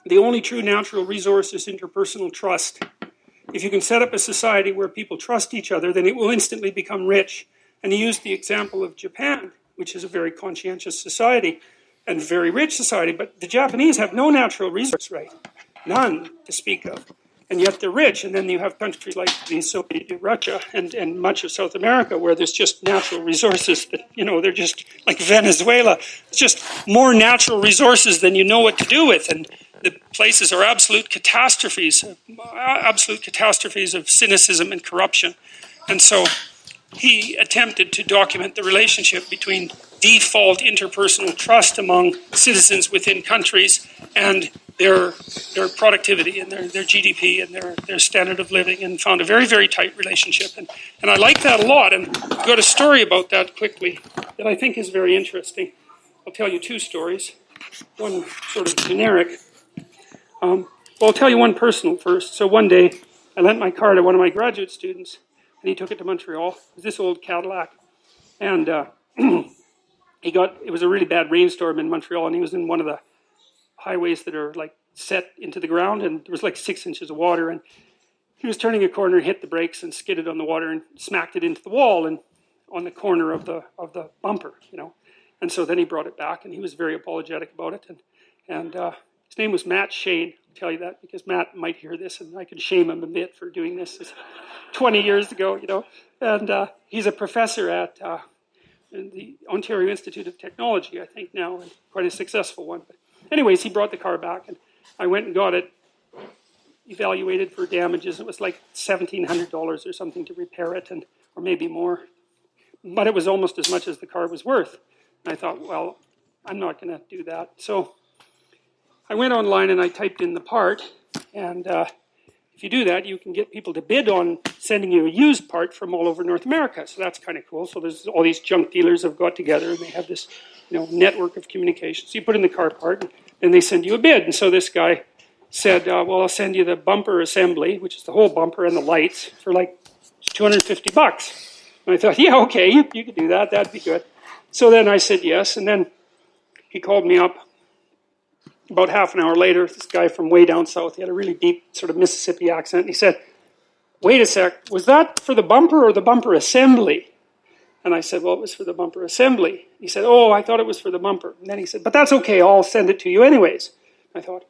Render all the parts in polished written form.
The only true natural resource is interpersonal trust. If you can set up a society where people trust each other, then it will instantly become rich. And he used the example of Japan, which is a very conscientious society and very rich society, but the Japanese have no natural resource, right? None to speak of. And yet they're rich. And then you have countries like the Soviet Russia and much of South America where there's just natural resources that, they're just like Venezuela. It's just more natural resources than you know what to do with. And the places are absolute catastrophes of cynicism and corruption. And so he attempted to document the relationship between default interpersonal trust among citizens within countries and their productivity and their GDP and their standard of living, and found a very, very tight relationship. And I like that a lot, and I've got a story about that quickly that I think is very interesting. I'll tell you two stories, one sort of generic. Well, I'll tell you one personal first. So one day, I lent my car to one of my graduate students, and he took it to Montreal. It was this old Cadillac. And it was a really bad rainstorm in Montreal, and he was in one of the highways that are like set into the ground, and there was like 6 inches of water, and he was turning a corner, hit the brakes, and skidded on the water and smacked it into the wall and on the corner of the bumper, And so then he brought it back, and he was very apologetic about it. And his name was Matt Shane. I'll tell you that because Matt might hear this, and I could shame him a bit for doing this 20 years ago, And he's a professor at the Ontario Institute of Technology, I think now, and quite a successful one. But anyways, he brought the car back, and I went and got it evaluated for damages. It was like $1,700 or something to repair it, or maybe more. But it was almost as much as the car was worth. And I thought, well, I'm not going to do that. So I went online and I typed in the part, and if you do that, you can get people to bid on sending you a used part from all over North America. So that's kind of cool. So there's all these junk dealers have got together, and they have this network of communication. So you put in the car part, and then they send you a bid. And so this guy said, well, I'll send you the bumper assembly, which is the whole bumper and the lights, for like $250. And I thought, yeah, okay, you could do that. That'd be good. So then I said yes, and then he called me up. About half an hour later, this guy from way down south, he had a really deep sort of Mississippi accent, and he said, wait a sec, was that for the bumper or the bumper assembly? And I said, well, it was for the bumper assembly. He said, oh, I thought it was for the bumper. And then he said, but that's okay, I'll send it to you anyways. I thought,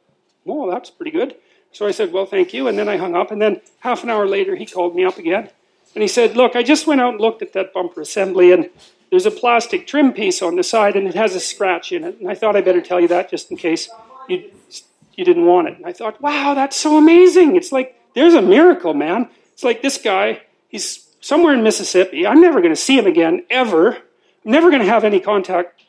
oh, that's pretty good. So I said, well, thank you, and then I hung up, and then half an hour later, he called me up again, and he said, look, I just went out and looked at that bumper assembly, and there's a plastic trim piece on the side, and it has a scratch in it, and I thought I better tell you that just in case you didn't want it. And I thought, wow, that's so amazing. It's like, there's a miracle, man. It's like this guy, he's somewhere in Mississippi. I'm never going to see him again, ever. I'm never going to have any contact.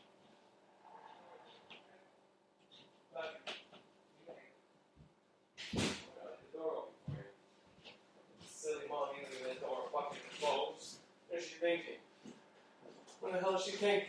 What the hell does she think?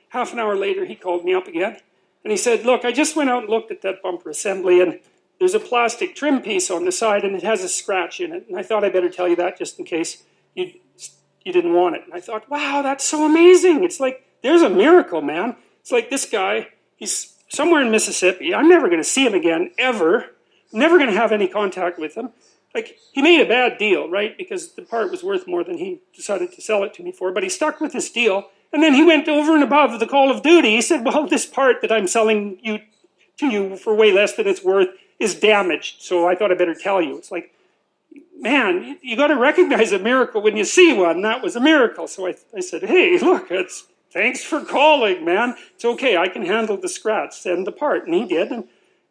Half an hour later, he called me up again, and he said, look, I just went out and looked at that bumper assembly, and there's a plastic trim piece on the side, and it has a scratch in it, and I thought I better tell you that just in case you didn't want it. And I thought, wow, that's so amazing. It's like, there's a miracle, man. It's like this guy, he's somewhere in Mississippi. I'm never going to see him again, ever. I'm never going to have any contact with him. Like, he made a bad deal, right? Because the part was worth more than he decided to sell it to me for, but he stuck with this deal. And then he went over and above the call of duty. He said, well, this part that I'm selling to you for way less than it's worth is damaged. So I thought I better tell you. It's like, man, you got to recognize a miracle when you see one. That was a miracle. So I said, hey, look, thanks for calling, man. It's okay. I can handle the scratch. Send the part. And he did.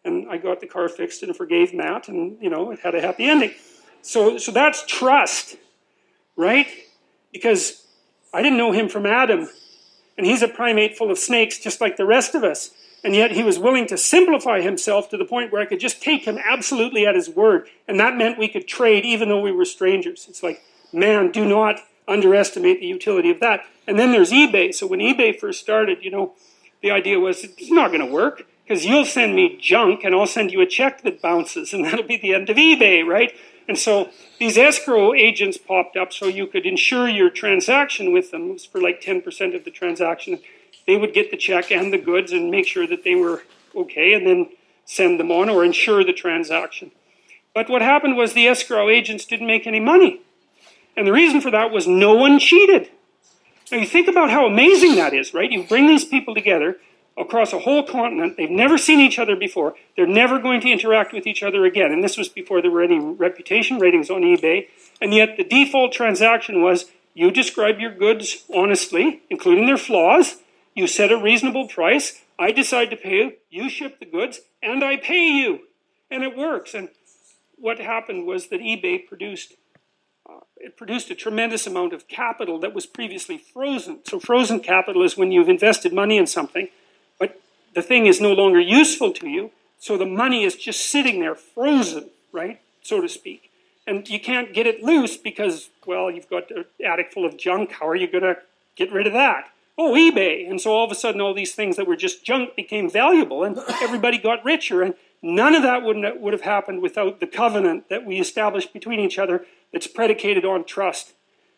And I got the car fixed and forgave Matt. And, it had a happy ending. So that's trust, right? Because I didn't know him from Adam, and he's a primate full of snakes just like the rest of us. And yet he was willing to simplify himself to the point where I could just take him absolutely at his word. And that meant we could trade even though we were strangers. It's like, man, do not underestimate the utility of that. And then there's eBay. So when eBay first started, you know, the idea was it's not going to work because you'll send me junk and I'll send you a check that bounces and that'll be the end of eBay, right? And so these escrow agents popped up so you could insure your transaction with them. It was for like 10% of the transaction. They would get the check and the goods and make sure that they were okay and then send them on or insure the transaction. But what happened was the escrow agents didn't make any money. And the reason for that was no one cheated. Now you think about how amazing that is, right? You bring these people together across a whole continent. They've never seen each other before. They're never going to interact with each other again. And this was before there were any reputation ratings on eBay. And yet the default transaction was you describe your goods honestly, including their flaws. You set a reasonable price. I decide to pay you. You ship the goods, and I pay you. And it works. And what happened was that eBay produced a tremendous amount of capital that was previously frozen. So frozen capital is when you've invested money in something, but the thing is no longer useful to you, so the money is just sitting there frozen, right, so to speak. And you can't get it loose because, well, you've got an attic full of junk. How are you going to get rid of that? Oh, eBay. And so all of a sudden all these things that were just junk became valuable and everybody got richer. And none of that would have happened without the covenant that we established between each other that's predicated on trust.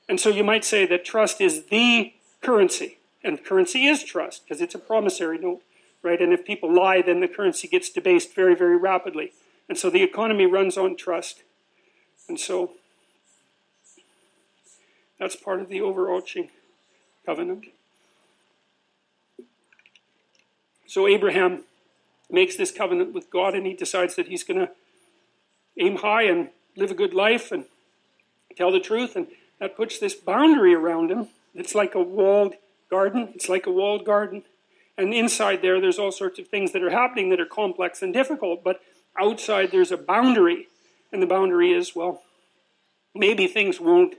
And so you might say that trust is the currency. And currency is trust because it's a promissory note, right? And if people lie, then the currency gets debased very, very rapidly. And so the economy runs on trust. And so that's part of the overarching covenant. So Abraham makes this covenant with God and he decides that he's going to aim high and live a good life and tell the truth. And that puts this boundary around him. It's like a walled garden. It's like a walled garden. And inside there's all sorts of things that are happening that are complex and difficult. But outside there's a boundary. And the boundary is, well, maybe things won't.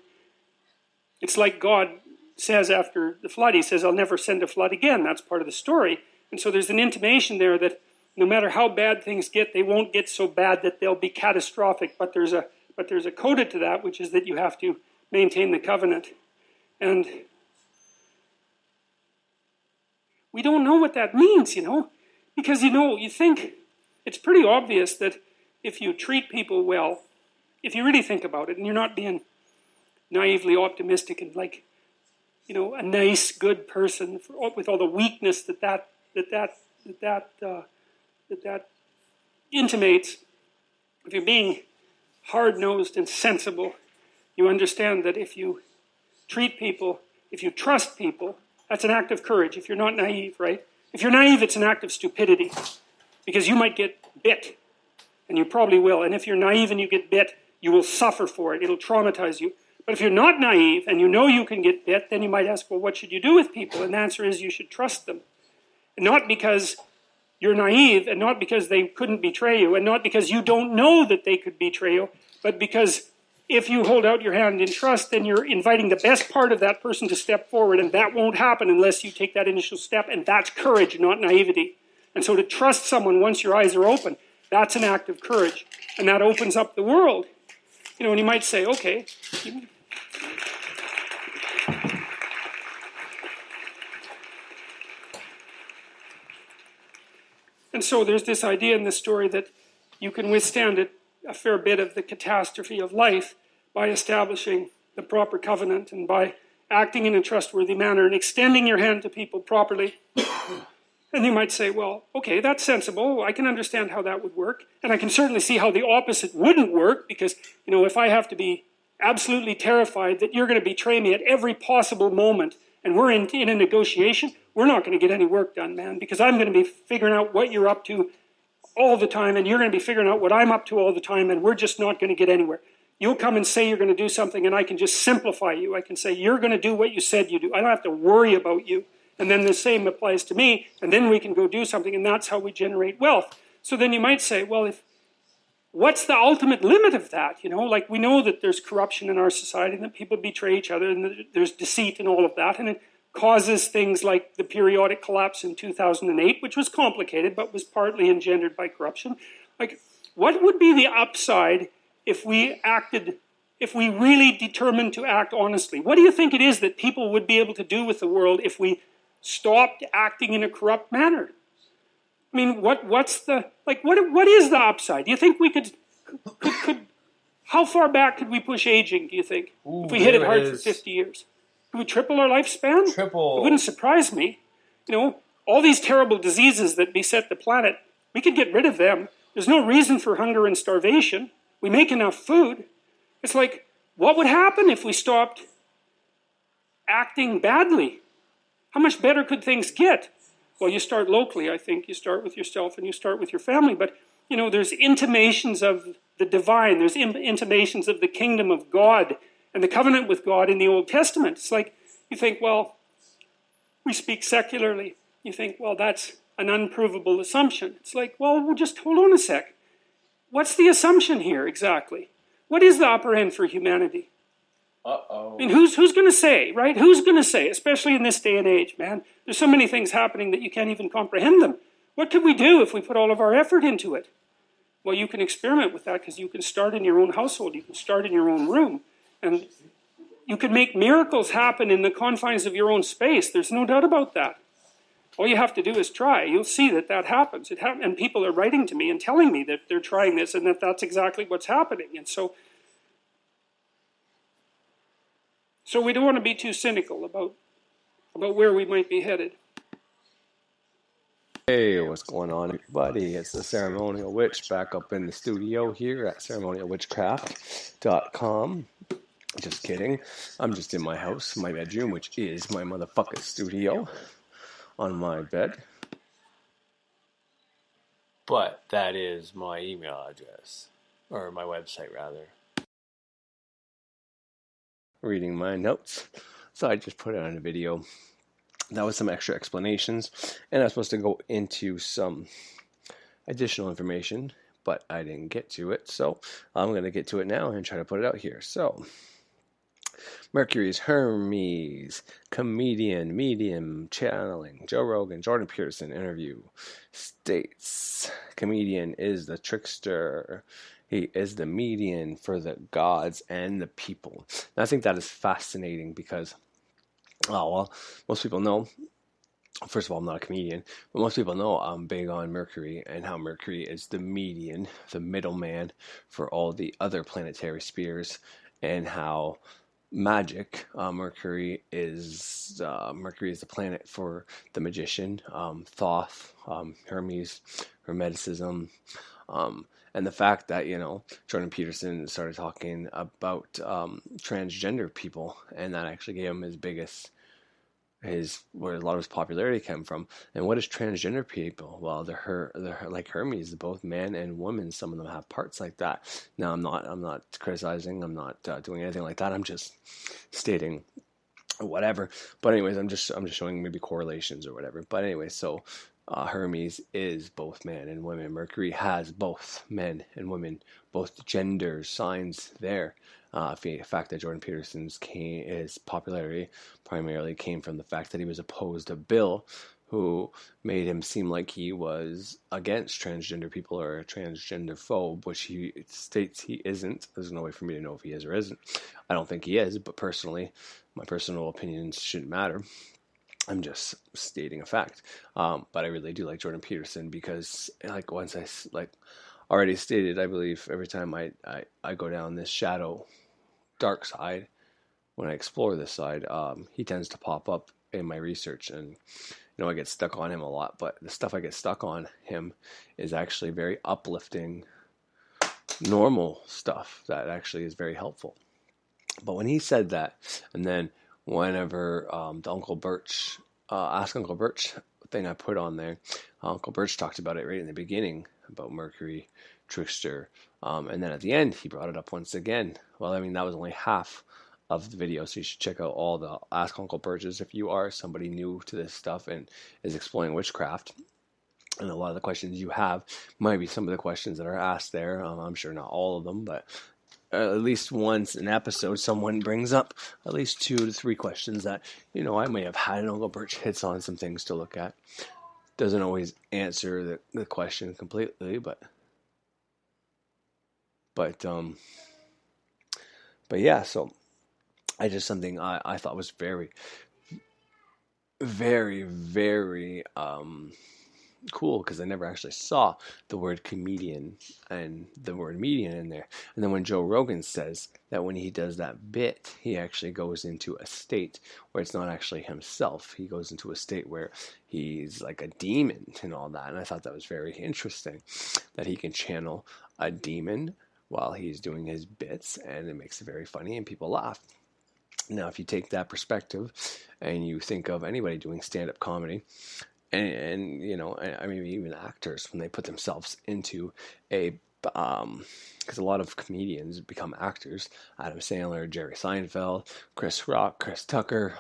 It's like God says after the flood. He says, I'll never send a flood again. That's part of the story. And so there's an intimation there that no matter how bad things get, they won't get so bad that they'll be catastrophic. But there's a coda to that, which is that you have to maintain the covenant. And we don't know what that means, you know. Because, you know, you think it's pretty obvious that if you treat people well, if you really think about it, and you're not being naively optimistic and like, you know, a nice, good person with all the weakness that intimates. If you're being hard-nosed and sensible, you understand that if you treat people, if you trust people, that's an act of courage. If you're not naive, right? If you're naive, it's an act of stupidity. Because you might get bit, and you probably will. And if you're naive and you get bit, you will suffer for it. It'll traumatize you. But if you're not naive and you know you can get bit, then you might ask, well, what should you do with people? And the answer is you should trust them. And not because you're naive, and not because they couldn't betray you, and not because you don't know that they could betray you, but because if you hold out your hand in trust, then you're inviting the best part of that person to step forward, and that won't happen unless you take that initial step, and that's courage, not naivety. And so to trust someone once your eyes are open, that's an act of courage, and that opens up the world. You know, and you might say, okay, and so there's this idea in this story that you can withstand a fair bit of the catastrophe of life by establishing the proper covenant and by acting in a trustworthy manner and extending your hand to people properly. And you might say, well, okay, that's sensible. I can understand how that would work. And I can certainly see how the opposite wouldn't work because, you know, if I have to be absolutely terrified that you're going to betray me at every possible moment and we're in a negotiation, we're not going to get any work done, man, because I'm going to be figuring out what you're up to all the time and you're going to be figuring out what I'm up to all the time and we're just not going to get anywhere. You'll come and say you're going to do something and I can just simplify you. I can say you're going to do what you said you do. I don't have to worry about you. And then the same applies to me, and then we can go do something, and that's how we generate wealth. So then you might say, well, what's the ultimate limit of that? You know, like we know that there's corruption in our society, and that people betray each other, and that there's deceit and all of that. And causes things like the periodic collapse in 2008, which was complicated, but was partly engendered by corruption. Like, what would be the upside if we really determined to act honestly? What do you think it is that people would be able to do with the world if we stopped acting in a corrupt manner? I mean, what is the upside? Do you think we could how far back could we push aging, do you think? If we hit it hard for 50 years? Could we triple our lifespan? Triple. It wouldn't surprise me. You know, all these terrible diseases that beset the planet, we could get rid of them. There's no reason for hunger and starvation. We make enough food. It's like, what would happen if we stopped acting badly? How much better could things get? Well, you start locally, I think. You start with yourself and you start with your family. But, you know, there's intimations of the divine. There's intimations of the kingdom of God and the covenant with God in the Old Testament. It's like, you think, well, we speak secularly. You think, well, that's an unprovable assumption. It's like, well, we'll just hold on a sec. What's the assumption here exactly? What is the upper end for humanity? Uh-oh. I mean, who's going to say, right? Who's going to say, especially in this day and age, man? There's so many things happening that you can't even comprehend them. What could we do if we put all of our effort into it? Well, you can experiment with that because you can start in your own household. You can start in your own room. And you can make miracles happen in the confines of your own space. There's no doubt about that. All you have to do is try. You'll see that that happens. And people are writing to me and telling me that they're trying this and that that's exactly what's happening. And so we don't want to be too cynical about where we might be headed. Hey, what's going on, everybody? It's the Ceremonial Witch back up in the studio here at ceremonialwitchcraft.com. Just kidding. I'm just in my house, my bedroom, which is my motherfucking studio, on my bed. But that is my email address. Or my website, rather. Reading my notes. So I just put it on a video. That was some extra explanations. And I was supposed to go into some additional information, but I didn't get to it. So I'm going to get to it now and try to put it out here. So Mercury's Hermes, comedian, medium, channeling, Joe Rogan, Jordan Peterson interview states, comedian is the trickster. He is the median for the gods and the people. And I think that is fascinating because, most people know, first of all, I'm not a comedian, but most people know I'm big on Mercury and how Mercury is the median, the middleman for all the other planetary spheres, and how magic, Mercury is the planet for the magician, Thoth, Hermes, Hermeticism, and the fact that, Jordan Peterson started talking about transgender people, and that actually gave him where a lot of his popularity came from. And what is transgender people? Well, they're like Hermes, both man and woman. Some of them have parts like that. Now, I'm not criticizing. I'm not doing anything like that. I'm just stating whatever. But anyways, I'm just showing maybe correlations or whatever. But anyway, so Hermes is both man and women. Mercury has both men and women, both gender signs there. The fact that Jordan Peterson's his popularity primarily came from the fact that he was opposed to Bill, who made him seem like he was against transgender people or a transgender phobe, which he states he isn't. There's no way for me to know if he is or isn't. I don't think he is, but personally, my personal opinions shouldn't matter. I'm just stating a fact. But I really do like Jordan Peterson because, once I already stated, I believe every time I go down this dark side, when I explore this side, he tends to pop up in my research, and I get stuck on him a lot. But the stuff I get stuck on him is actually very uplifting, normal stuff that actually is very helpful. But when he said that, and then whenever the Uncle Birch, Ask Uncle Birch thing I put on there, Uncle Birch talked about it right in the beginning, about Mercury, trickster, and then at the end he brought it up once again. Well, I mean, that was only half of the video, so you should check out all the Ask Uncle Birches if you are somebody new to this stuff and is exploring witchcraft. And a lot of the questions you have might be some of the questions that are asked there. I'm sure not all of them, but at least once an episode, someone brings up at least 2 to 3 questions that, I may have had, and Uncle Birch hits on some things to look at. Doesn't always answer the question completely, but yeah, so I just something I thought was very, very, very cool, because I never actually saw the word comedian and the word median in there. And then when Joe Rogan says that when he does that bit, he actually goes into a state where it's not actually himself. He goes into a state where he's like a demon and all that. And I thought that was very interesting, that he can channel a demon while he's doing his bits, and it makes it very funny and people laugh. Now, if you take that perspective and you think of anybody doing stand-up comedy, and I mean, even actors, when they put themselves into because a lot of comedians become actors. Adam Sandler, Jerry Seinfeld, Chris Rock, Chris Tucker,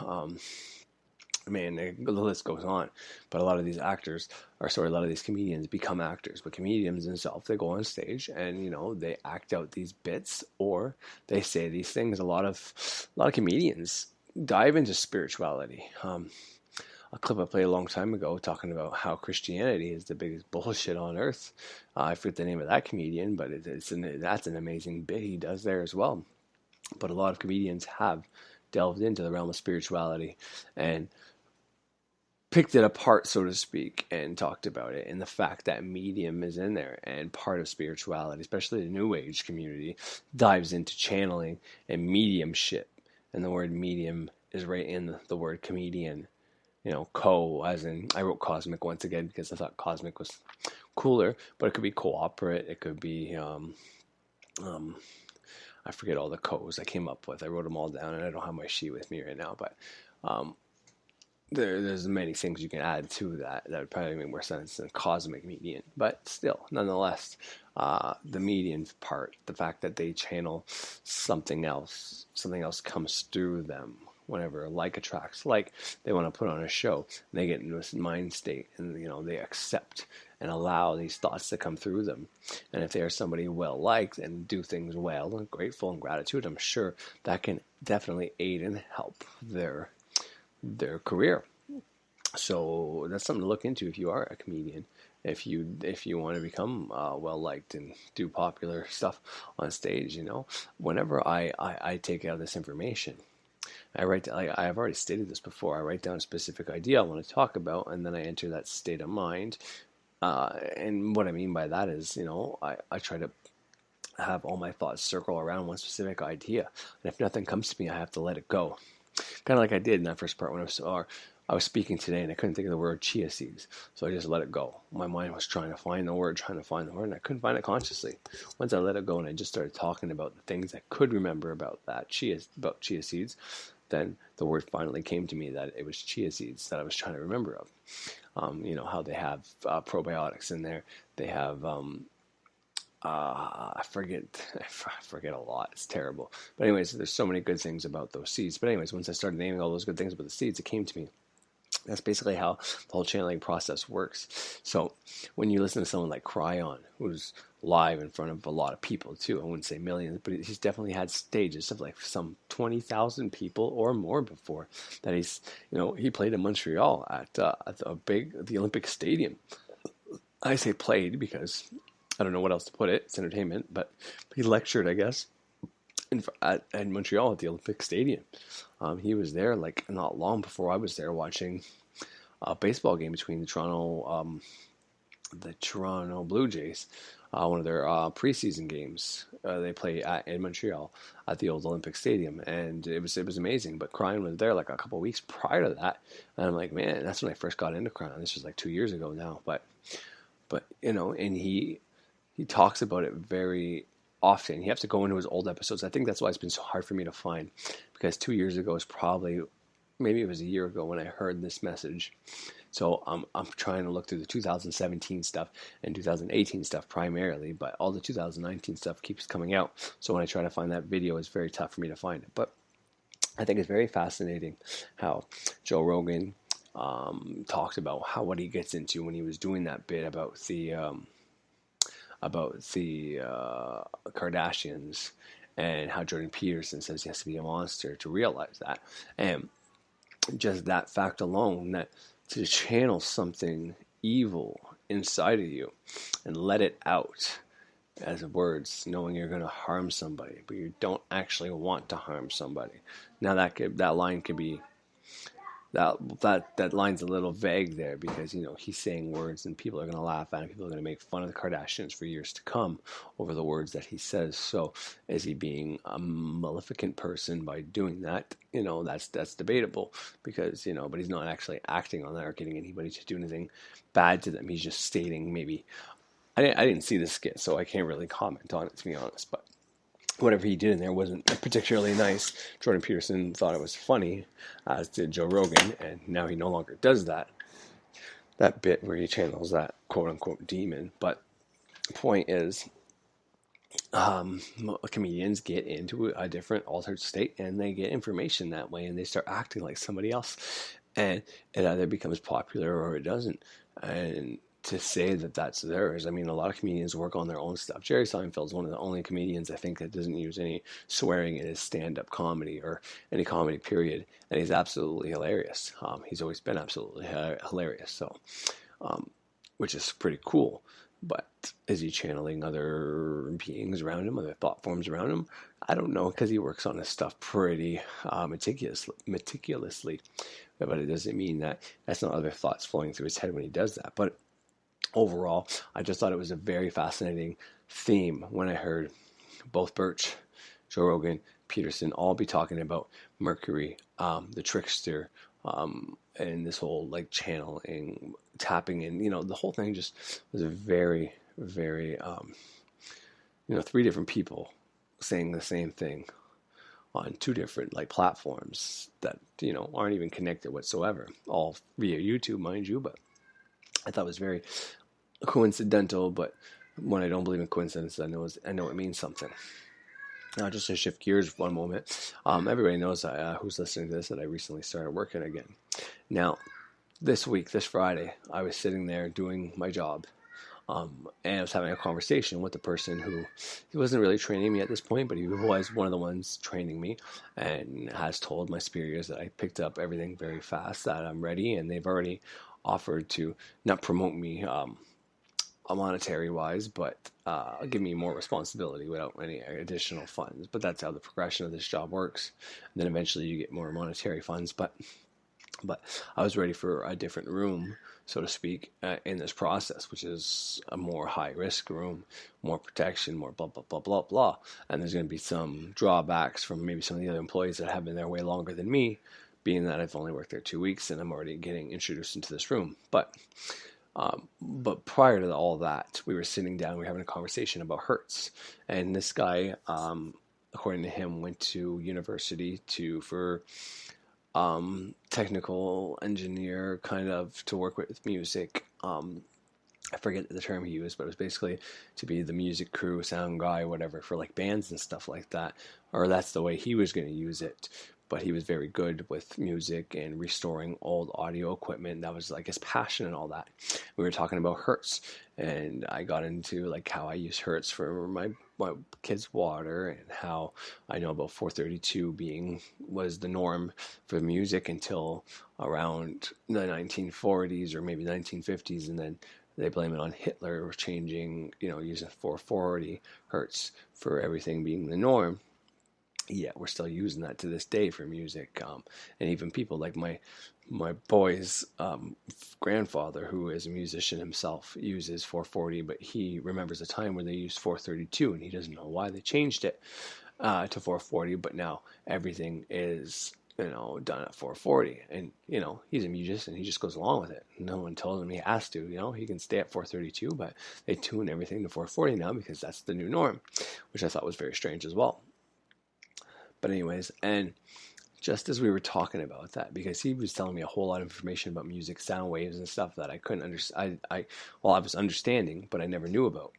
man, the list goes on. But a lot of these a lot of these comedians become actors. But comedians themselves, they go on stage and, they act out these bits, or they say these things. A lot of comedians dive into spirituality. A clip I played a long time ago talking about how Christianity is the biggest bullshit on earth. I forget the name of that comedian, but that's an amazing bit he does there as well. But a lot of comedians have delved into the realm of spirituality and picked it apart, so to speak, and talked about it, and the fact that medium is in there, and part of spirituality, especially the New Age community, dives into channeling and mediumship, and the word medium is right in the word comedian. As in, I wrote cosmic once again because I thought cosmic was cooler, but it could be cooperate, it could be, I forget all the co's I came up with. I wrote them all down, and I don't have my sheet with me right now, but there's many things you can add to that would probably make more sense than cosmic median. But still, nonetheless, the median part, the fact that they channel something else comes through them whenever like attracts like. They want to put on a show, and they get into this mind state, and they accept and allow these thoughts to come through them. And if they are somebody well liked and do things well and grateful and gratitude, I'm sure that can definitely aid and help their career. So that's something to look into if you are a comedian. If you want to become well liked and do popular stuff on stage, whenever I take out this information, I write down, like I've already stated this before, I write down a specific idea I want to talk about, and then I enter that state of mind. And what I mean by that is, I try to have all my thoughts circle around one specific idea. And if nothing comes to me, I have to let it go. Kind of like I did in that first part when I was speaking today, and I couldn't think of the word chia seeds. So I just let it go. My mind was trying to find the word, and I couldn't find it consciously. Once I let it go and I just started talking about the things I could remember about chia seeds, then the word finally came to me that it was chia seeds that I was trying to remember of. How they have probiotics in there. They have I forget a lot. It's terrible. But anyways, there's so many good things about those seeds. But anyways, once I started naming all those good things about the seeds, it came to me. That's basically how the whole channeling process works. So when you listen to someone like Cryon, who's live in front of a lot of people too, I wouldn't say millions, but he's definitely had stages of like some 20,000 people or more before that he played in Montreal at the Olympic Stadium. I say played because I don't know what else to put it. It's entertainment, but he lectured, I guess, in Montreal at the Olympic Stadium. He was there like not long before I was there watching a baseball game between the Toronto Blue Jays, one of their preseason games. They play in Montreal at the old Olympic Stadium, and it was amazing. But Cryon was there like a couple of weeks prior to that, and I'm like, man, that's when I first got into Cryon. This was like 2 years ago now, but and he talks about it very often. You have to go into his old episodes. I think that's why it's been so hard for me to find, because 2 years ago is maybe it was a year ago when I heard this message. So I'm trying to look through the 2017 stuff and 2018 stuff primarily, but all the 2019 stuff keeps coming out. So when I try to find that video, it's very tough for me to find it. But I think it's very fascinating how Joe Rogan talked about what he gets into when he was doing that bit about the Kardashians and how Jordan Peterson says he has to be a monster to realize that. And just that fact alone, that to channel something evil inside of you and let it out as words, knowing you're going to harm somebody, but you don't actually want to harm somebody. Now that line could be that line's a little vague there, because he's saying words and people are going to laugh at him. People are going to make fun of the Kardashians for years to come over the words that he says. So is he being a maleficent person by doing that? That's debatable, because but he's not actually acting on that or getting anybody to do anything bad to them. He's just stating, maybe I didn't see the skit, so I can't really comment on it, to be honest, but whatever he did in there wasn't particularly nice. Jordan Peterson thought it was funny, as did Joe Rogan, and now he no longer does that bit where he channels that quote-unquote demon. But the point is, comedians get into a different altered state, and they get information that way, and they start acting like somebody else, and it either becomes popular or it doesn't. And to say that that's theirs, I mean, a lot of comedians work on their own stuff. Jerry Seinfeld's one of the only comedians, I think, that doesn't use any swearing in his stand-up comedy or any comedy period, and he's absolutely hilarious. He's always been absolutely hilarious, so which is pretty cool. But is he channeling other beings around him, other thought forms around him? I don't know, because he works on his stuff pretty meticulously. But it doesn't mean that that's not other thoughts flowing through his head when he does that. But overall, I just thought it was a very fascinating theme when I heard both Birch, Joe Rogan, Peterson all be talking about Mercury, the trickster, and this whole channeling, tapping in. The whole thing just was a very, very, three different people saying the same thing on two different platforms that aren't even connected whatsoever, all via YouTube, mind you. But I thought it was very coincidental. But when I don't believe in coincidence, I know it means something. Now, just to shift gears for one moment, everybody knows who's listening to this that I recently started working again. Now, this Friday, I was sitting there doing my job, and I was having a conversation with the person who, he wasn't really training me at this point, but he was one of the ones training me, and has told my superiors that I picked up everything very fast, that I'm ready, and they've already offered to not promote me monetary wise, but give me more responsibility without any additional funds. But that's how the progression of this job works. And then eventually you get more monetary funds. But I was ready for a different room, so to speak, in this process, which is a more high-risk room, more protection, more blah, blah, blah, blah, blah. And there's going to be some drawbacks from maybe some of the other employees that have been there way longer than me, being that I've only worked there 2 weeks and I'm already getting introduced into this room. But prior to all that, we were sitting down, we were having a conversation about Hertz. And this guy, according to him, went to university for technical engineer, kind of to work with music. I forget the term he used, but it was basically to be the music crew, sound guy, whatever, for bands and stuff like that. Or that's the way he was going to use it. But he was very good with music and restoring old audio equipment. That was his passion and all that. We were talking about Hertz, and I got into how I use Hertz for my kids' water, and how I know about 432 was the norm for music until around the 1940s or maybe 1950s, and then they blame it on Hitler changing, using 440 Hertz for everything being the norm. Yeah, we're still using that to this day for music, and even people like my boy's grandfather, who is a musician himself, uses 440, but he remembers a time when they used 432, and he doesn't know why they changed it to 440, but now everything is done at 440, and he's a musician, he just goes along with it. No one told him he has to. He can stay at 432, but they tune everything to 440 now because that's the new norm, which I thought was very strange as well. But anyways, and just as we were talking about that, because he was telling me a whole lot of information about music, sound waves and stuff that I couldn't understand. I was understanding, but I never knew about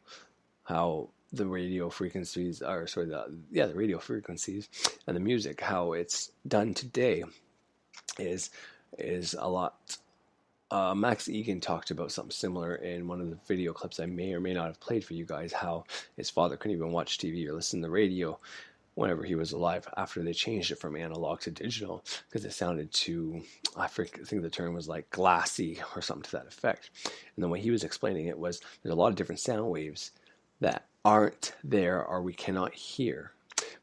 how the radio frequencies the radio frequencies and the music, how it's done today is a lot. Max Egan talked about something similar in one of the video clips I may or may not have played for you guys, how his father couldn't even watch TV or listen to the radio whenever he was alive, after they changed it from analog to digital, because it sounded too, I think the term was like glassy or something to that effect. And the way he was explaining it was there's a lot of different sound waves that aren't there or we cannot hear.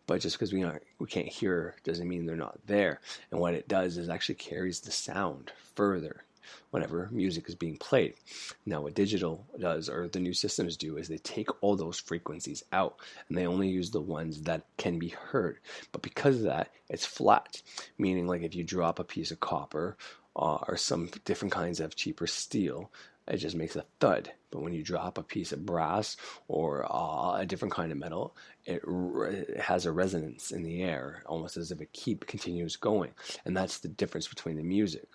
But just because we can't hear doesn't mean they're not there. And what it does is actually carries the sound further whenever music is being played. Now what digital does, or the new systems do, is they take all those frequencies out and they only use the ones that can be heard. But because of that, it's flat, meaning like if you drop a piece of copper or some different kinds of cheaper steel, it just makes a thud. But when you drop a piece of brass or a different kind of metal, it has a resonance in the air, almost as if it continues going. And that's the difference between the music.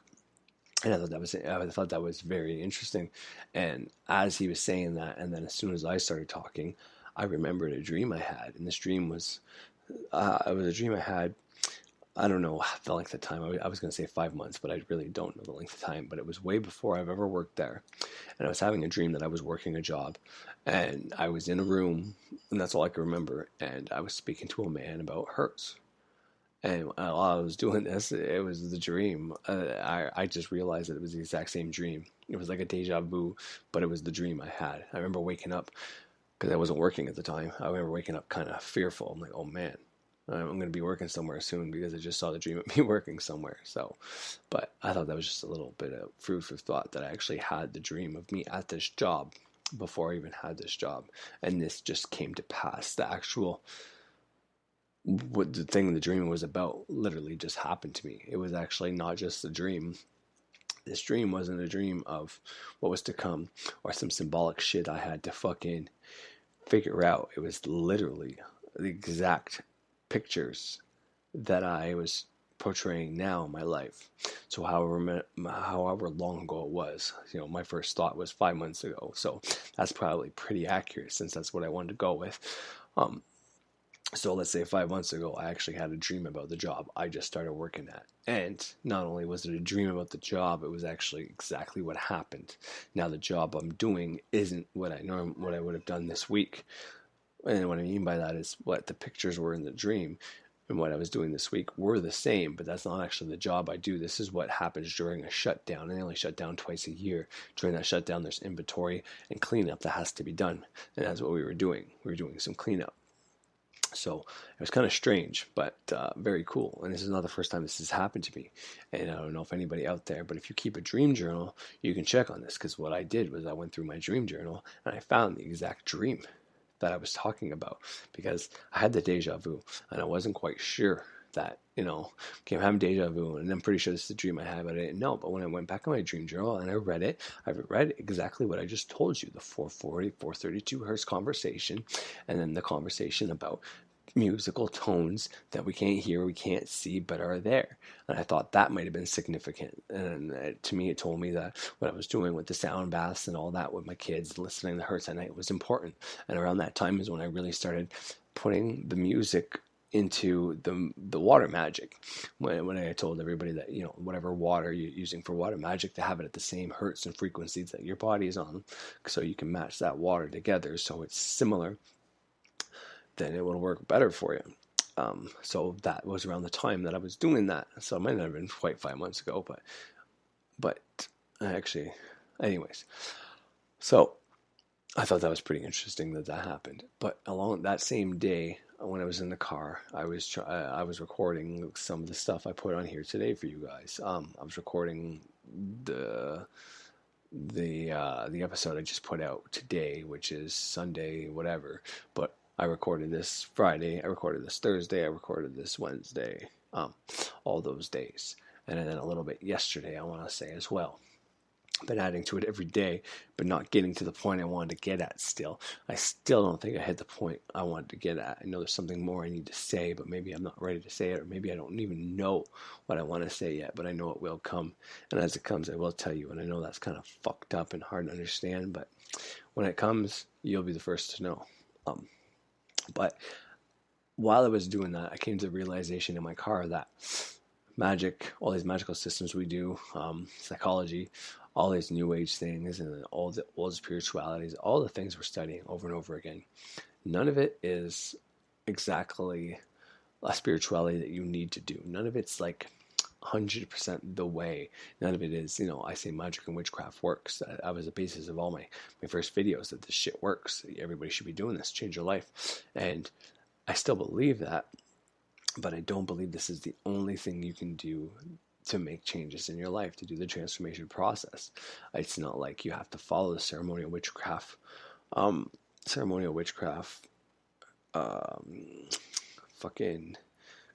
And I thought that was very interesting. And as he was saying that, and then as soon as I started talking, I remembered a dream I had. And this dream was, it was a dream I had, I don't know the length of time. I was going to say 5 months, but I really don't know the length of time. But it was way before I've ever worked there. And I was having a dream that I was working a job. And I was in a room, and that's all I can remember. And I was speaking to a man about hurts. And while I was doing this, it was the dream. I just realized that it was the exact same dream. It was like a deja vu, but it was the dream I had. I remember waking up, because I wasn't working at the time. I remember waking up kind of fearful. I'm like, oh man, I'm going to be working somewhere soon, because I just saw the dream of me working somewhere. So, but I thought that was just a little bit of food for thought, that I actually had the dream of me at this job before I even had this job. And this just came to pass. The actual, what the thing the dream was about literally just happened to me. It was actually not just a dream. This dream wasn't a dream of what was to come or some symbolic shit I had to fucking figure out. It was literally the exact pictures that I was portraying now in my life. So however long ago it was, my first thought was 5 months ago. So that's probably pretty accurate, since that's what I wanted to go with. So let's say 5 months ago, I actually had a dream about the job I just started working at. And not only was it a dream about the job, it was actually exactly what happened. Now the job I'm doing isn't what I would have done this week. And what I mean by that is what the pictures were in the dream and what I was doing this week were the same, but that's not actually the job I do. This is what happens during a shutdown. And they only shut down twice a year. During that shutdown, there's inventory and cleanup that has to be done. And that's what we were doing. We were doing some cleanup. So it was kind of strange, but very cool. And this is not the first time this has happened to me. And I don't know if anybody out there, but if you keep a dream journal, you can check on this. Because what I did was I went through my dream journal and I found the exact dream that I was talking about. Because I had the deja vu and I wasn't quite sure that, I'm having deja vu, and I'm pretty sure this is the dream I had, but I didn't know. But when I went back on my dream journal and I read exactly what I just told you, the 440, 432 hertz conversation, and then the conversation about musical tones that we can't hear, we can't see, but are there. And I thought that might have been significant. And to me, it told me that what I was doing with the sound baths and all that with my kids, listening to hertz at night, was important. And around that time is when I really started putting the music into the water magic, when I told everybody that whatever water you're using for water magic, to have it at the same hertz and frequencies that your body is on, so you can match that water together so it's similar, then it will work better for you. So that was around the time that I was doing that. So it might not have been quite 5 months ago, but actually, anyways. So I thought that was pretty interesting that happened. But along that same day, when I was in the car, I was recording some of the stuff I put on here today for you guys. I was recording the episode I just put out today, which is Sunday, whatever. But I recorded this Friday, I recorded this Thursday, I recorded this Wednesday, all those days. And then a little bit yesterday, I want to say as well. I've been adding to it every day, but not getting to the point I wanted to get at still. I still don't think I hit the point I wanted to get at. I know there's something more I need to say, but maybe I'm not ready to say it, or maybe I don't even know what I want to say yet, but I know it will come. And as it comes, I will tell you. And I know that's kind of fucked up and hard to understand, but when it comes, you'll be the first to know. But while I was doing that, I came to the realization in my car that magic, all these magical systems we do, psychology, all these new age things, and all the old spiritualities, all the things we're studying over and over again, none of it is exactly a spirituality that you need to do. None of it's like 100% the way. None of it is, I say magic and witchcraft works. That was the basis of all my first videos, that this shit works. Everybody should be doing this, change your life. And I still believe that, but I don't believe this is the only thing you can do to make changes in your life, to do the transformation process. It's not like you have to follow the ceremonial witchcraft fucking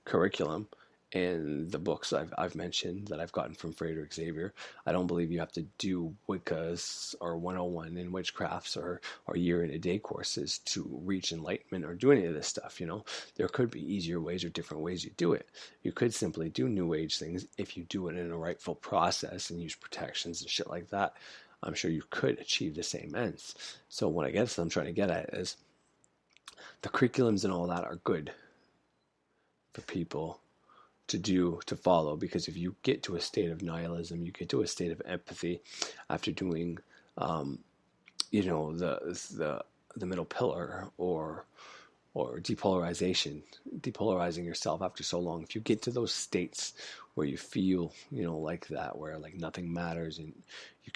curriculum and the books I've mentioned that I've gotten from Frederick Xavier. I don't believe you have to do Wiccas or 101 in witchcrafts or year in a day courses to reach enlightenment or do any of this stuff. There could be easier ways or different ways you do it. You could simply do new age things if you do it in a rightful process and use protections and shit like that. I'm sure you could achieve the same ends. So what I'm trying to get at is the curriculums and all that are good for people to follow, because if you get to a state of nihilism, you get to a state of empathy after doing the middle pillar or depolarizing yourself after so long. If you get to those states where you feel like that, where like nothing matters and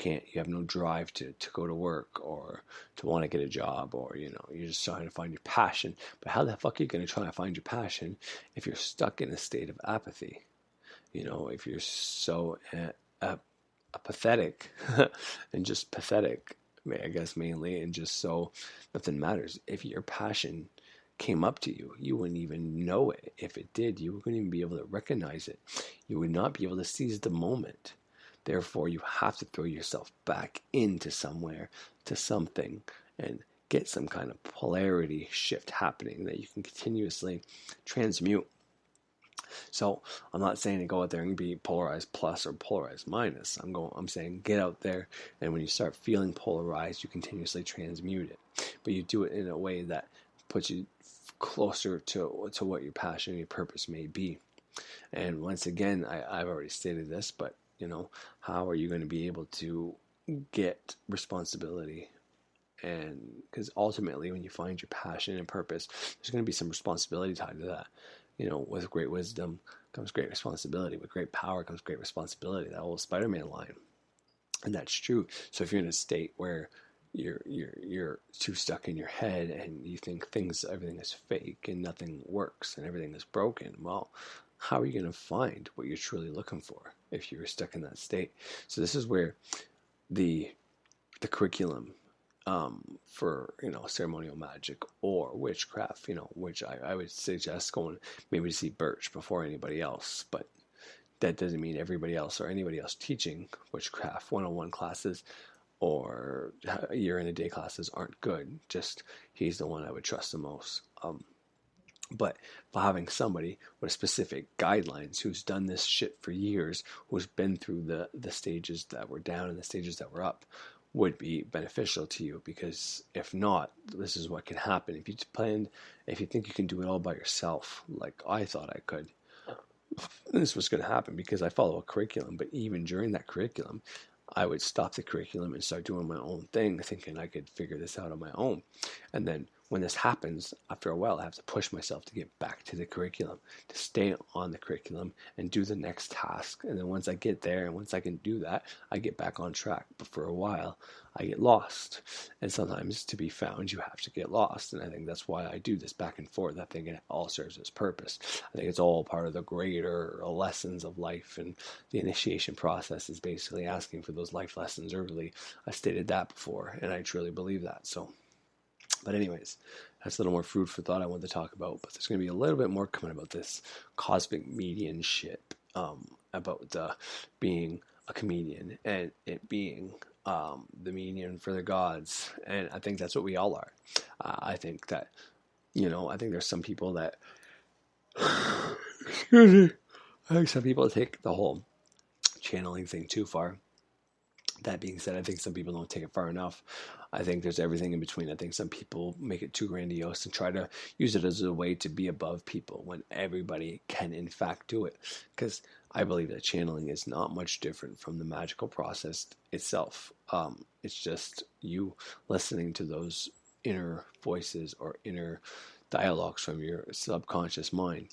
you have no drive to go to work or to want to get a job, or you're just trying to find your passion. But how the fuck are you going to try to find your passion if you're stuck in a state of apathy? If you're so apathetic and just pathetic, I guess mainly, and just so nothing matters. If your passion came up to you, you wouldn't even know it. If it did, you wouldn't even be able to recognize it. You would not be able to seize the moment. Therefore, you have to throw yourself back into somewhere, to something, and get some kind of polarity shift happening that you can continuously transmute. So I'm not saying to go out there and be polarized plus or polarized minus. I'm saying get out there, and when you start feeling polarized, you continuously transmute it. But you do it in a way that puts you closer to what your passion and your purpose may be. And once again, I've already stated this, but how are you going to be able to get responsibility? And because ultimately, when you find your passion and purpose, there's going to be some responsibility tied to that. With great wisdom comes great responsibility. With great power comes great responsibility. That old Spider-Man line, and that's true. So if you're in a state where you're too stuck in your head and you think everything is fake and nothing works and everything is broken, well, how are you going to find what you're truly looking for if you're stuck in that state? So this is where the curriculum for ceremonial magic or witchcraft, which I would suggest going maybe to see Birch before anybody else, but that doesn't mean everybody else or anybody else teaching witchcraft 101 classes or year in a day classes aren't good. Just he's the one I would trust the most. But by having somebody with specific guidelines who's done this shit for years, who's been through the stages that were down and the stages that were up, would be beneficial to you. Because if not, this is what can happen. If you think you can do it all by yourself, like I thought I could, this was going to happen because I follow a curriculum. But even during that curriculum, I would stop the curriculum and start doing my own thing, thinking I could figure this out on my own. And then when this happens, after a while, I have to push myself to get back to the curriculum, to stay on the curriculum and do the next task. And then once I get there and once I can do that, I get back on track. But for a while, I get lost. And sometimes to be found, you have to get lost. And I think that's why I do this back and forth. I think it all serves its purpose. I think it's all part of the greater lessons of life. And the initiation process is basically asking for those life lessons early. I stated that before, and I truly believe that. But anyways, that's a little more food for thought I wanted to talk about. But there's going to be a little bit more coming about this cosmic mediumship, about being a comedian and it being the medium for the gods. And I think that's what we all are. I think that, I think there's some people that, excuse me, I think some people take the whole channeling thing too far. That being said, I think some people don't take it far enough. I think there's everything in between. I think some people make it too grandiose and try to use it as a way to be above people when everybody can in fact do it. Because I believe that channeling is not much different from the magical process itself. It's just you listening to those inner voices or inner dialogues from your subconscious mind.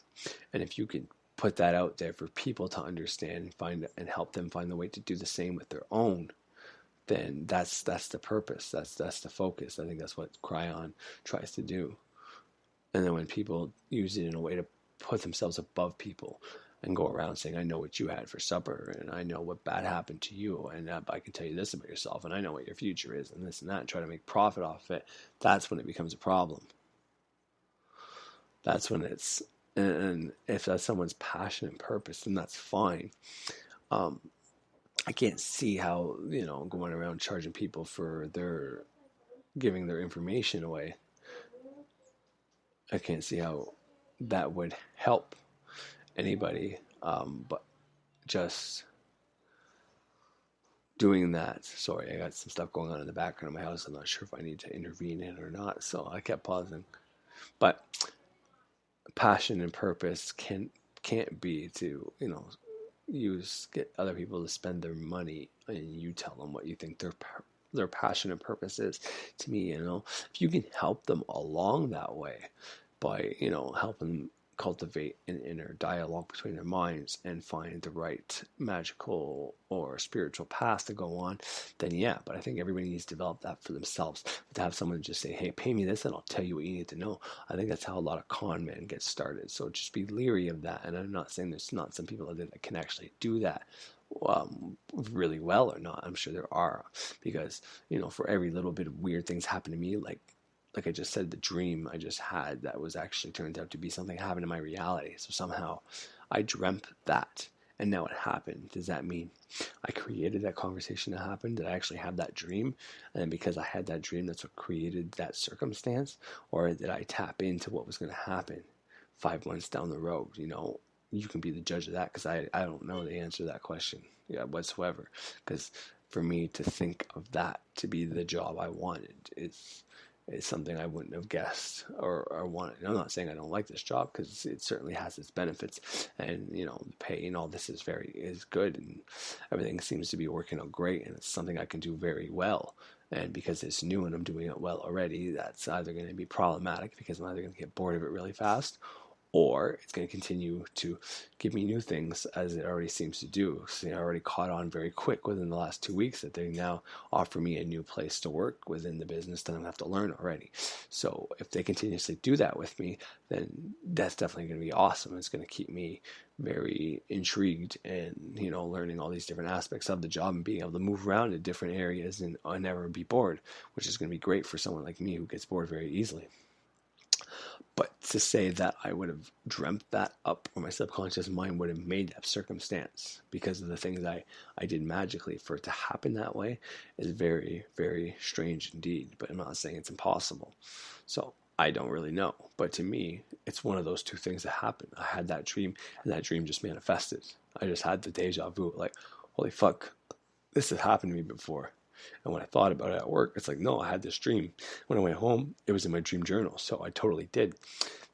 And if you can put that out there for people to understand and help them find the way to do the same with their own, then that's the purpose. That's the focus. I think that's what Cryon tries to do. And then when people use it in a way to put themselves above people and go around saying, I know what you had for supper, and I know what bad happened to you, and I can tell you this about yourself, and I know what your future is, and this and that, and try to make profit off it, that's when it becomes a problem. That's when it's, and if that's someone's passion and purpose, then that's fine. I can't see how, going around charging people for giving their information away. I can't see how that would help anybody, but just doing that. Sorry, I got some stuff going on in the background of my house. I'm not sure if I need to intervene in it or not, so I kept pausing. But passion and purpose can't be to get other people to spend their money and you tell them what you think their passion and purpose is. To me, if you can help them along that way by helping cultivate an inner dialogue between their minds and find the right magical or spiritual path to go on, then yeah. But I think everybody needs to develop that for themselves. But to have someone just say, hey, pay me this and I'll tell you what you need to know, I think that's how a lot of con men get started. So just be leery of that. And I'm not saying there's not some people out there that can actually do that really well or not. I'm sure there are, because for every little bit of weird things happen to me, like I just said, the dream I just had that was actually turned out to be something happened in my reality. So somehow I dreamt that and now it happened. Does that mean I created that conversation to happen? Did I actually have that dream? And then because I had that dream, that's what created that circumstance? Or did I tap into what was going to happen 5 months down the road? You can be the judge of that, because I don't know the answer to that question whatsoever. Because for me to think of that to be the job I wanted is something I wouldn't have guessed or wanted. I'm not saying I don't like this job, because it certainly has its benefits, and the pay and all this is good, and everything seems to be working out great, and it's something I can do very well. And because it's new and I'm doing it well already, that's either going to be problematic, because I'm either going to get bored of it really fast, or it's going to continue to give me new things, as it already seems to do. So I already caught on very quick within the last 2 weeks that they now offer me a new place to work within the business that I'm going to have to learn already. So if they continuously do that with me, then that's definitely going to be awesome. It's going to keep me very intrigued and, learning all these different aspects of the job and being able to move around to different areas and never be bored, which is going to be great for someone like me who gets bored very easily. But to say that I would have dreamt that up, or my subconscious mind would have made that circumstance because of the things I did magically, for it to happen that way is very, very strange indeed. But I'm not saying it's impossible. So I don't really know. But to me, it's one of those two things that happened. I had that dream, and that dream just manifested. I just had the deja vu, like, holy fuck, this has happened to me before. And when I thought about it at work, it's like, no, I had this dream. When I went home, it was in my dream journal. So I totally did.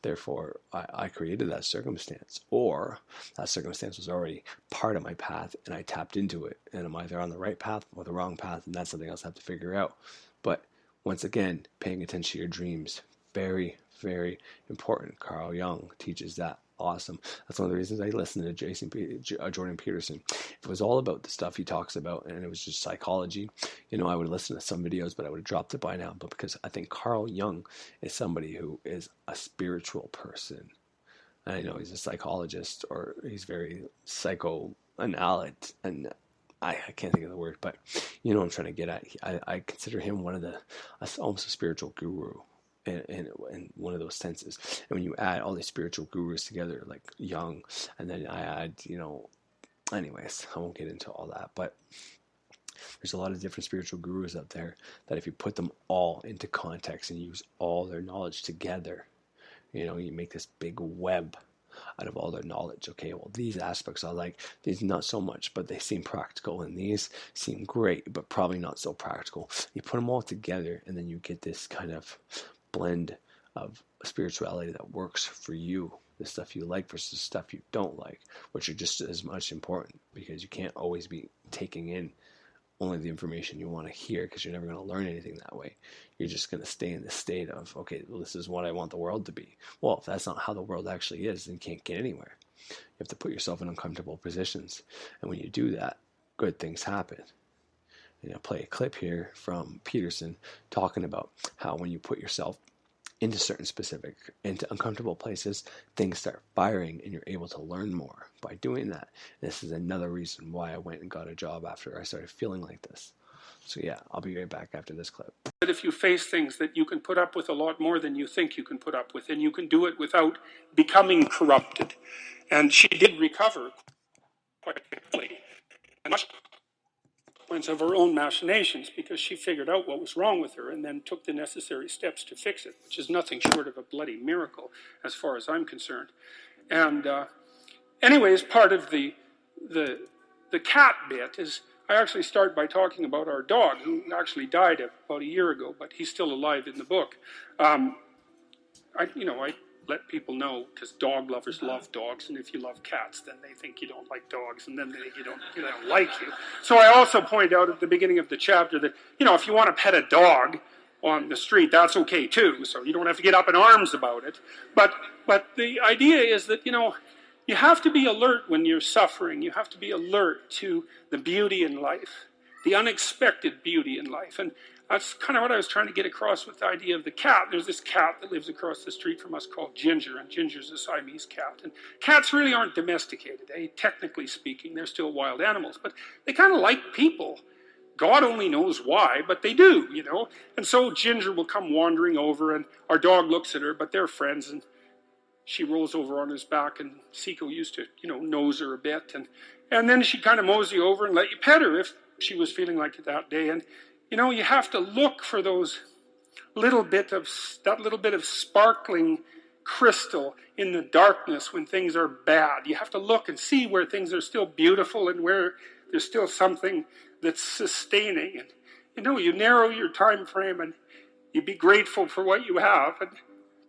Therefore, I created that circumstance. Or that circumstance was already part of my path, and I tapped into it. And I'm either on the right path or the wrong path, and that's something else I have to figure out. But once again, paying attention to your dreams, very, very important. Carl Jung teaches that. Awesome. That's one of the reasons I listen to Jordan Peterson. If it was all about the stuff he talks about and it was just psychology, I would listen to some videos, but I would have dropped it by now. But because I think Carl Jung is somebody who is a spiritual person. And I know he's a psychologist, or he's very psychoanalytic, and I can't think of the word, but what I'm trying to get at. I consider him almost a spiritual guru. In one of those senses. And when you add all these spiritual gurus together, like Jung, and then I add, anyways, I won't get into all that, but there's a lot of different spiritual gurus out there that if you put them all into context and use all their knowledge together, you make this big web out of all their knowledge. Okay, well, these aspects I like, these not so much, but they seem practical, and these seem great, but probably not so practical. You put them all together, and then you get this kind of blend of spirituality that works for you, the stuff you like versus the stuff you don't like, which are just as much important, because you can't always be taking in only the information you want to hear, because you're never going to learn anything that way. You're just going to stay in the state of, okay, well, this is what I want the world to be. Well, if that's not how the world actually is, then you can't get anywhere. You have to put yourself in uncomfortable positions. And when you do that, good things happen. And I'll play a clip here from Peterson talking about how when you put yourself into uncomfortable places, things start firing and you're able to learn more by doing that. This is another reason why I went and got a job after I started feeling like this. So yeah, I'll be right back after this clip. But if you face things that you can put up with a lot more than you think you can put up with, and you can do it without becoming corrupted. And she did recover quite quickly. And much of her own machinations, because she figured out what was wrong with her and then took the necessary steps to fix it, which is nothing short of a bloody miracle as far as I'm concerned. And anyways, part of the cat bit is I actually start by talking about our dog, who actually died about a year ago, but he's still alive in the book. I let people know, because dog lovers love dogs, and if you love cats, then they think you don't like dogs, and then they think they don't like you. So I also point out at the beginning of the chapter that, if you want to pet a dog on the street, that's okay too, so you don't have to get up in arms about it. But the idea is that, you have to be alert when you're suffering. You have to be alert to the beauty in life, the unexpected beauty in life. And that's kind of what I was trying to get across with the idea of the cat. There's this cat that lives across the street from us called Ginger, and Ginger's a Siamese cat. And cats really aren't domesticated, technically speaking. They're still wild animals, but they kind of like people. God only knows why, but they do, And so Ginger will come wandering over, and our dog looks at her, but they're friends, and she rolls over on his back, and Seiko used to, nose her a bit. And then she kind of mosey over and let you pet her if she was feeling like it that day. And, you have to look for that little bit of sparkling crystal in the darkness when things are bad. You have to look and see where things are still beautiful and where there's still something that's sustaining. And, you narrow your time frame and you be grateful for what you have. And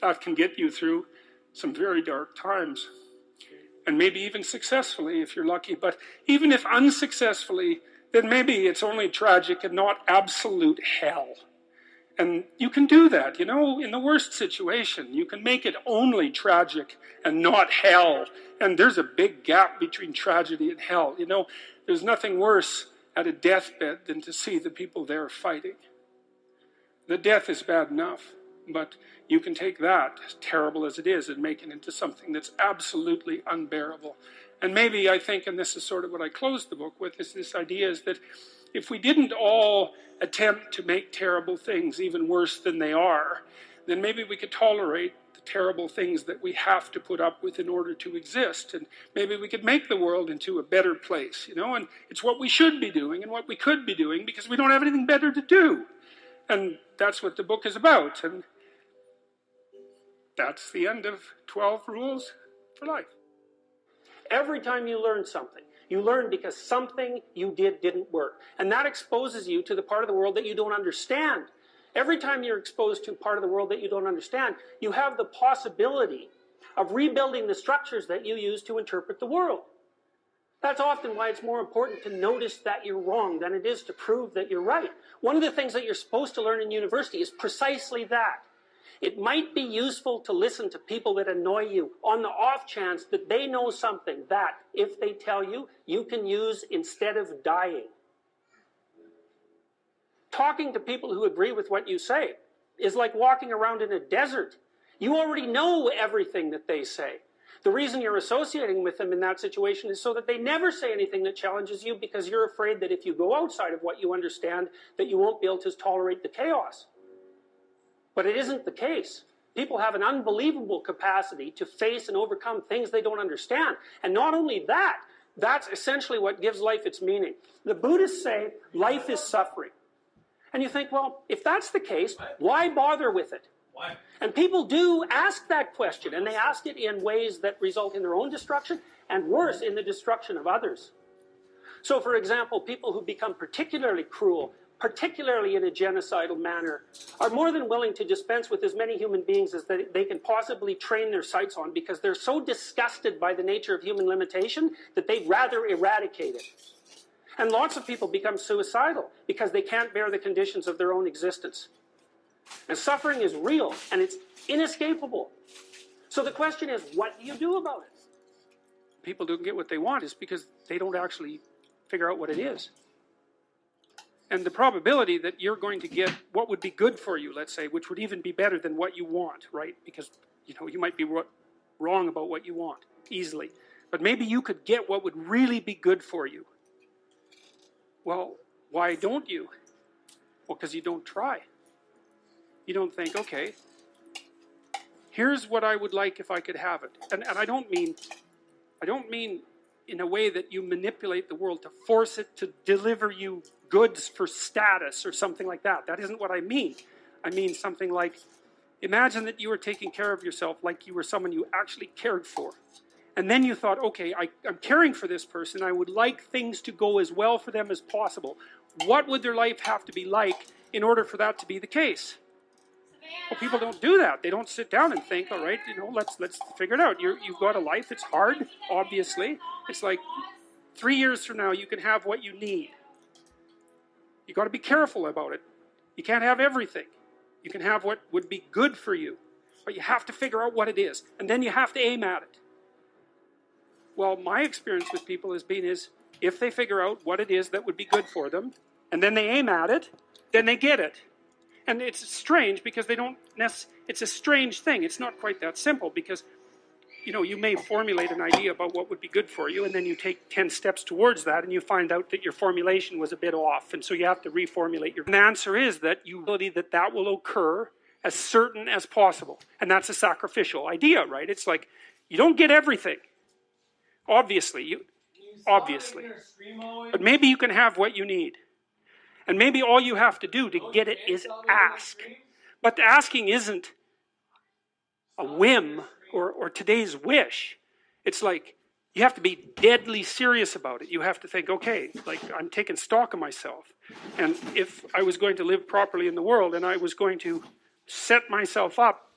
that can get you through some very dark times, and maybe even successfully if you're lucky. But even if unsuccessfully, then maybe it's only tragic and not absolute hell. And you can do that, in the worst situation. You can make it only tragic and not hell. And there's a big gap between tragedy and hell. There's nothing worse at a deathbed than to see the people there fighting. The death is bad enough, but you can take that, as terrible as it is, and make it into something that's absolutely unbearable. And maybe I think, and this is sort of what I closed the book with, is this idea is that if we didn't all attempt to make terrible things even worse than they are, then maybe we could tolerate the terrible things that we have to put up with in order to exist. And maybe we could make the world into a better place, and it's what we should be doing and what we could be doing because we don't have anything better to do. And that's what the book is about. And that's the end of 12 Rules for Life. Every time you learn something, you learn because something you did didn't work. And that exposes you to the part of the world that you don't understand. Every time you're exposed to part of the world that you don't understand, you have the possibility of rebuilding the structures that you use to interpret the world. That's often why it's more important to notice that you're wrong than it is to prove that you're right. One of the things that you're supposed to learn in university is precisely that. It might be useful to listen to people that annoy you on the off chance that they know something that, if they tell you, you can use instead of dying. Talking to people who agree with what you say is like walking around in a desert. You already know everything that they say. The reason you're associating with them in that situation is so that they never say anything that challenges you, because you're afraid that if you go outside of what you understand, that you won't be able to tolerate the chaos. But it isn't the case. People have an unbelievable capacity to face and overcome things they don't understand. And not only that, that's essentially what gives life its meaning. The Buddhists say life is suffering. And you think, well, if that's the case, why bother with it? Why? And people do ask that question, and they ask it in ways that result in their own destruction, and worse, in the destruction of others. So, for example, people who become particularly cruel, particularly in a genocidal manner, are more than willing to dispense with as many human beings as they can possibly train their sights on, because they're so disgusted by the nature of human limitation that they'd rather eradicate it. And lots of people become suicidal because they can't bear the conditions of their own existence. And suffering is real, and it's inescapable. So the question is, what do you do about it? People don't get what they want is because they don't actually figure out what it is. And the probability that you're going to get what would be good for you, let's say, which would even be better than what you want, right? Because, you might be wrong about what you want, easily. But maybe you could get what would really be good for you. Well, why don't you? Well, because you don't try. You don't think, okay, here's what I would like if I could have it. And I don't mean in a way that you manipulate the world to force it to deliver you goods for status or something like that. That isn't what I mean. I mean something like, imagine that you were taking care of yourself like you were someone you actually cared for. And then you thought, okay, I'm caring for this person. I would like things to go as well for them as possible. What would their life have to be like in order for that to be the case? Well, people don't do that. They don't sit down and think, all right, let's figure it out. You've got a life. It's hard, obviously. It's like 3 years from now, you can have what you need. You got to be careful about it. You can't have everything. You can have what would be good for you, but you have to figure out what it is, and then you have to aim at it. Well, my experience with people has been if they figure out what it is that would be good for them, and then they aim at it, then they get it. And it's strange because it's a strange thing. It's not quite that simple because, you may formulate an idea about what would be good for you, and then you take 10 steps towards that, and you find out that your formulation was a bit off, and so you have to reformulate your... And the answer is that that will occur as certain as possible. And that's a sacrificial idea, right? It's like, you don't get everything. Obviously. But maybe you can have what you need. And maybe all you have to do to get it is ask. But the asking isn't a whim or today's wish. It's like, you have to be deadly serious about it. You have to think, okay, like, I'm taking stock of myself. And if I was going to live properly in the world, and I was going to set myself up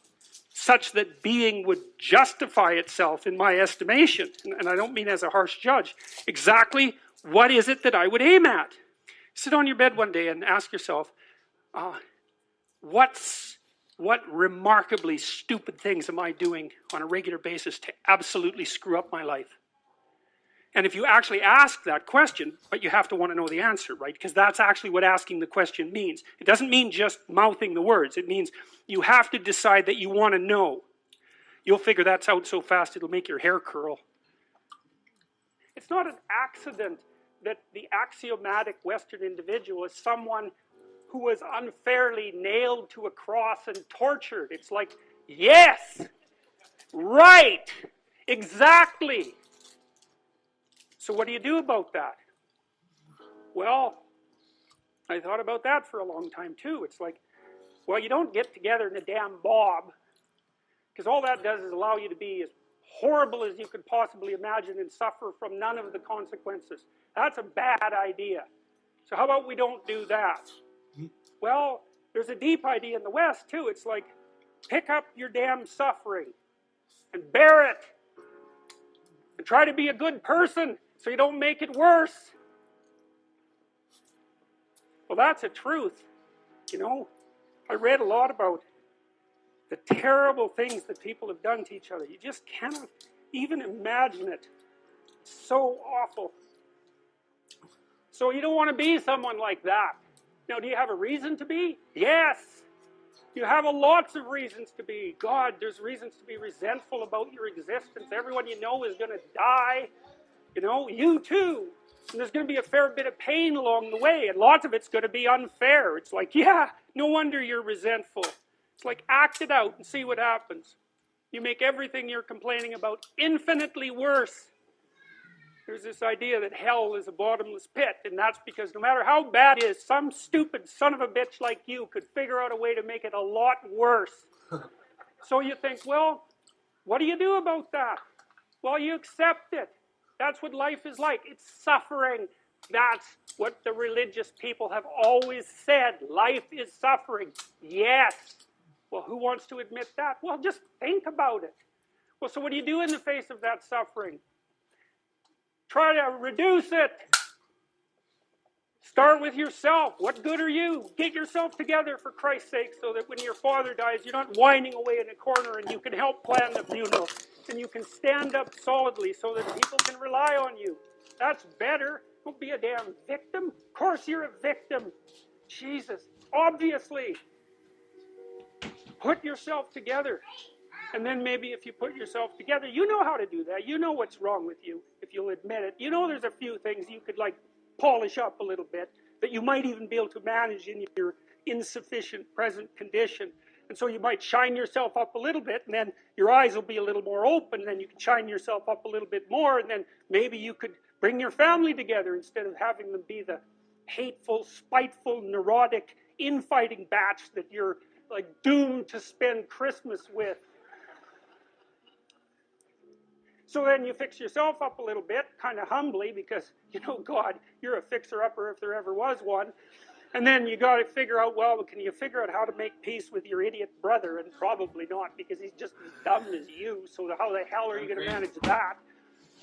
such that being would justify itself in my estimation, and I don't mean as a harsh judge, exactly what is it that I would aim at? Sit on your bed one day and ask yourself, what remarkably stupid things am I doing on a regular basis to absolutely screw up my life? And if you actually ask that question, but you have to want to know the answer, right? Because that's actually what asking the question means. It doesn't mean just mouthing the words. It means you have to decide that you want to know. You'll figure that's out so fast it'll make your hair curl. It's not an accident that the axiomatic Western individual is someone who was unfairly nailed to a cross and tortured. It's like, yes, right, exactly. So what do you do about that? Well, I thought about that for a long time too. It's like, well, you don't get together in a damn mob, because all that does is allow you to be as horrible as you could possibly imagine and suffer from none of the consequences. That's a bad idea. So how about we don't do that? Well, there's a deep idea in the West too. It's like, pick up your damn suffering and bear it. And try to be a good person so you don't make it worse. Well, that's a truth. I read a lot about the terrible things that people have done to each other. You just cannot even imagine it. It's so awful. So you don't want to be someone like that. Now, do you have a reason to be? Yes. You have lots of reasons to be. God, there's reasons to be resentful about your existence. Everyone you know is going to die. You too. And there's going to be a fair bit of pain along the way. And lots of it's going to be unfair. It's like, yeah, no wonder you're resentful. It's like, act it out and see what happens. You make everything you're complaining about infinitely worse. There's this idea that hell is a bottomless pit, and that's because no matter how bad it is, some stupid son of a bitch like you could figure out a way to make it a lot worse. So you think, well, what do you do about that? Well, you accept it. That's what life is like. It's suffering. That's what the religious people have always said. Life is suffering. Yes. Well, who wants to admit that? Well, just think about it. Well, so what do you do in the face of that suffering? Try to reduce it. Start with yourself. What good are you? Get yourself together for Christ's sake so that when your father dies, you're not whining away in a corner and you can help plan the funeral. And you can stand up solidly so that people can rely on you. That's better. Don't be a damn victim. Of course you're a victim. Jesus. Obviously. Put yourself together. And then maybe if you put yourself together, you know how to do that. You know what's wrong with you, if you'll admit it. You know there's a few things you could like polish up a little bit, that you might even be able to manage in your insufficient present condition. And so you might shine yourself up a little bit, and then your eyes will be a little more open, and then you can shine yourself up a little bit more, and then maybe you could bring your family together instead of having them be the hateful, spiteful, neurotic, infighting batch that you're like doomed to spend Christmas with. So then you fix yourself up a little bit, kind of humbly, because, you know, God, you're a fixer-upper if there ever was one. And then you got to figure out, well, can you figure out how to make peace with your idiot brother? And probably not, because he's just as dumb as you, so how the hell are you going to manage that?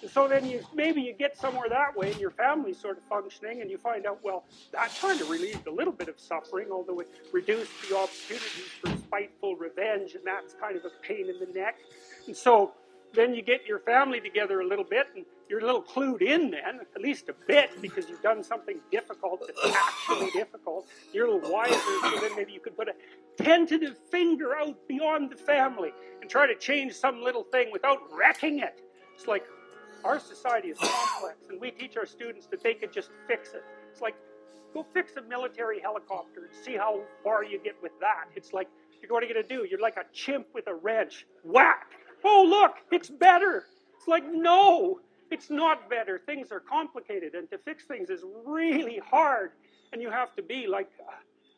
And so then maybe you get somewhere that way, and your family's sort of functioning, and you find out, well, that kind of relieved a little bit of suffering, although it reduced the opportunities for spiteful revenge, and that's kind of a pain in the neck. And so then you get your family together a little bit, and you're a little clued in then, at least a bit, because you've done something difficult that's actually difficult. You're a little wiser, so then maybe you could put a tentative finger out beyond the family and try to change some little thing without wrecking it. It's like, our society is complex, and we teach our students that they could just fix it. It's like, go fix a military helicopter and see how far you get with that. It's like, what are you going to do? You're like a chimp with a wrench. Whack! Oh, look, it's better. It's like, no, it's not better. Things are complicated, and to fix things is really hard, and you have to be like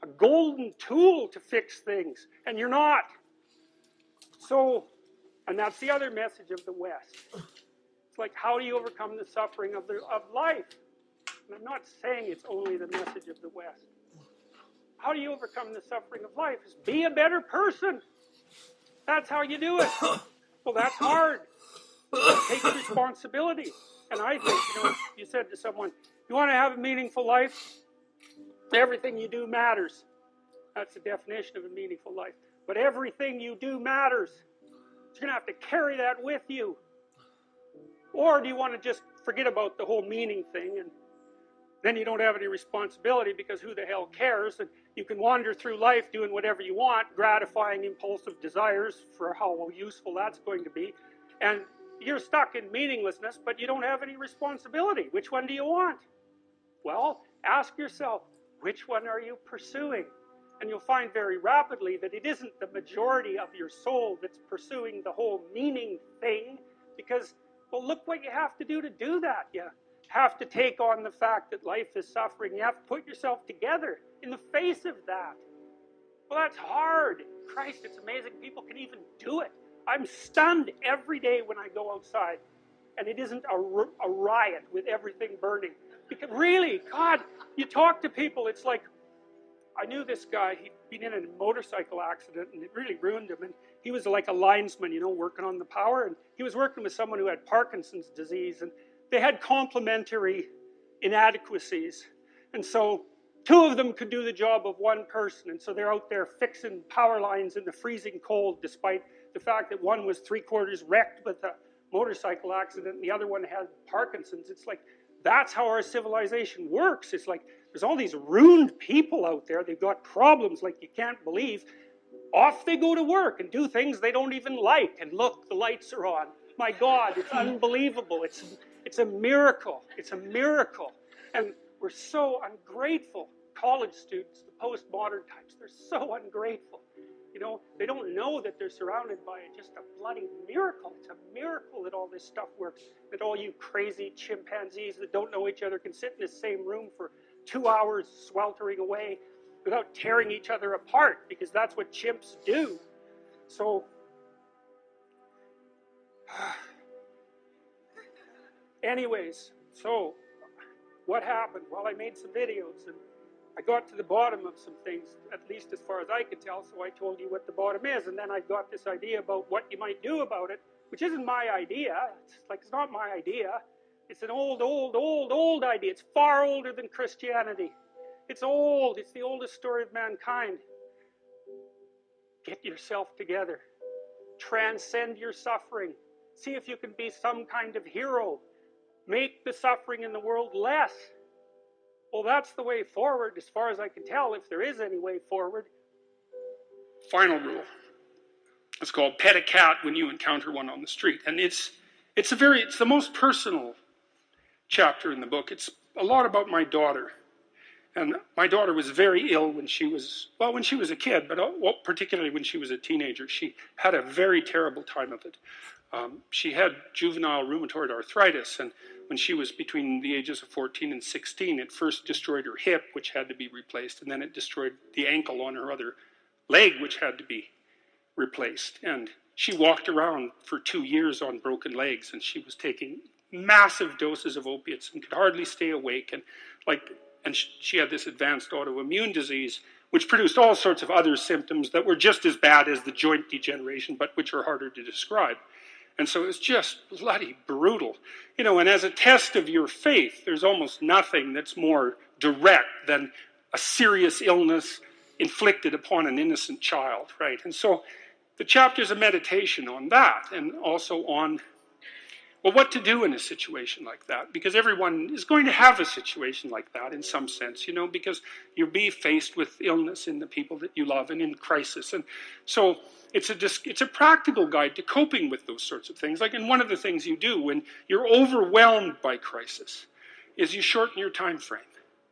a golden tool to fix things, and you're not. So, and that's the other message of the West. It's like, how do you overcome the suffering of life? And I'm not saying it's only the message of the West. How do you overcome the suffering of life? Is be a better person. That's how you do it. Well, that's hard. Take responsibility. And I think, you said to someone, you want to have a meaningful life? Everything you do matters. That's the definition of a meaningful life. But everything you do matters. You're going to have to carry that with you. Or do you want to just forget about the whole meaning thing, and then you don't have any responsibility because who the hell cares? And you can wander through life doing whatever you want, gratifying impulsive desires for how useful that's going to be. And you're stuck in meaninglessness, but you don't have any responsibility. Which one do you want? Well, ask yourself, which one are you pursuing? And you'll find very rapidly that it isn't the majority of your soul that's pursuing the whole meaning thing, because, well, look what you have to do that. You have to take on the fact that life is suffering. You have to put yourself together in the face of that. Well, that's hard. Christ, it's amazing people can even do it. I'm stunned every day when I go outside, and it isn't a riot with everything burning. Because really, God, you talk to people, it's like, I knew this guy, he'd been in a motorcycle accident, and it really ruined him, and he was like a linesman, working on the power, and he was working with someone who had Parkinson's disease, and they had complementary inadequacies, and so two of them could do the job of one person, and so they're out there fixing power lines in the freezing cold, despite the fact that one was 3/4 wrecked with a motorcycle accident, and the other one had Parkinson's. It's like, that's how our civilization works. It's like, there's all these ruined people out there, they've got problems like you can't believe. Off they go to work and do things they don't even like, and look, the lights are on. My God, it's unbelievable. It's a miracle. It's a miracle. And we're so ungrateful. College students, the postmodern types, they're so ungrateful. They don't know that they're surrounded by just a bloody miracle. It's a miracle that all this stuff works. That all you crazy chimpanzees that don't know each other can sit in the same room for 2 hours sweltering away without tearing each other apart, because that's what chimps do. So, anyways, so what happened? Well, I made some videos, and I got to the bottom of some things, at least as far as I could tell, so I told you what the bottom is, and then I got this idea about what you might do about it, which isn't my idea. It's not my idea. It's an old idea. It's far older than Christianity. It's old. It's the oldest story of mankind. Get yourself together. Transcend your suffering. See if you can be some kind of hero. Make the suffering in the world less. Well, that's the way forward, as far as I can tell, if there is any way forward. Final rule. It's called pet a cat when you encounter one on the street. And it's the most personal chapter in the book. It's a lot about my daughter. And my daughter was very ill when she was a kid, but particularly when she was a teenager. She had a very terrible time of it. She had juvenile rheumatoid arthritis, and when she was between the ages of 14 and 16, it first destroyed her hip, which had to be replaced, and then it destroyed the ankle on her other leg, which had to be replaced. And she walked around for 2 years on broken legs, and she was taking massive doses of opiates and could hardly stay awake. And she had this advanced autoimmune disease, which produced all sorts of other symptoms that were just as bad as the joint degeneration, but which are harder to describe. And so it's just bloody brutal. You know, and as a test of your faith, there's almost nothing that's more direct than a serious illness inflicted upon an innocent child, right? And so the chapter's a meditation on that, and also on, well, what to do in a situation like that, because everyone is going to have a situation like that in some sense, you know, because you'll be faced with illness in the people that you love and in crisis. And so it's a practical guide to coping with those sorts of things. Like, and one of the things you do when you're overwhelmed by crisis is you shorten your time frame.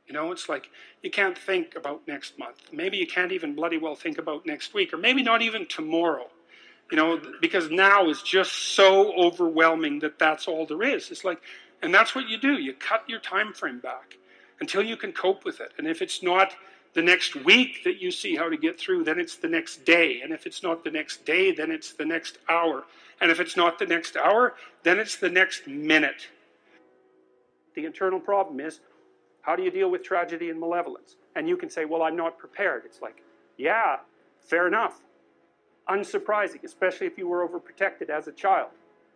You know, it's like you can't think about next month. Maybe you can't even bloody well think about next week, or maybe not even tomorrow. You know, because now is just so overwhelming that that's all there is. It's like, and that's what you do. You cut your time frame back until you can cope with it. And if it's not the next week that you see how to get through, then it's the next day. And if it's not the next day, then it's the next hour. And if it's not the next hour, then it's the next minute. The internal problem is, how do you deal with tragedy and malevolence? And you can say, well, I'm not prepared. It's like, yeah, fair enough. Unsurprising, especially if you were overprotected as a child.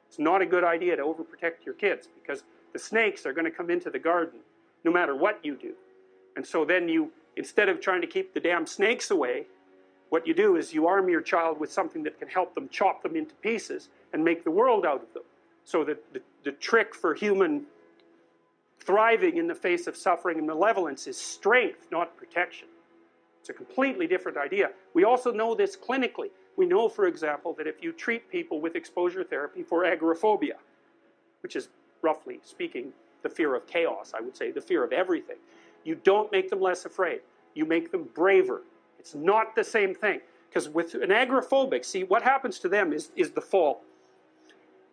It's not a good idea to overprotect your kids, because the snakes are going to come into the garden no matter what you do. And so then you, instead of trying to keep the damn snakes away, what you do is you arm your child with something that can help them chop them into pieces and make the world out of them. So that the trick for human thriving in the face of suffering and malevolence is strength, not protection. It's a completely different idea. We also know this clinically. We know, for example, that if you treat people with exposure therapy for agoraphobia, which is, roughly speaking, the fear of chaos, I would say, the fear of everything, you don't make them less afraid. You make them braver. It's not the same thing. Because with an agoraphobic, see, what happens to them is the fall.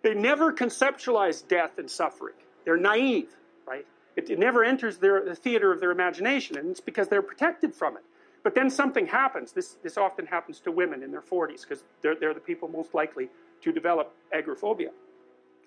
They never conceptualize death and suffering. They're naive, right? It never enters the theater of their imagination, and it's because they're protected from it. But then something happens. This often happens to women in their 40s, because they're the people most likely to develop agoraphobia.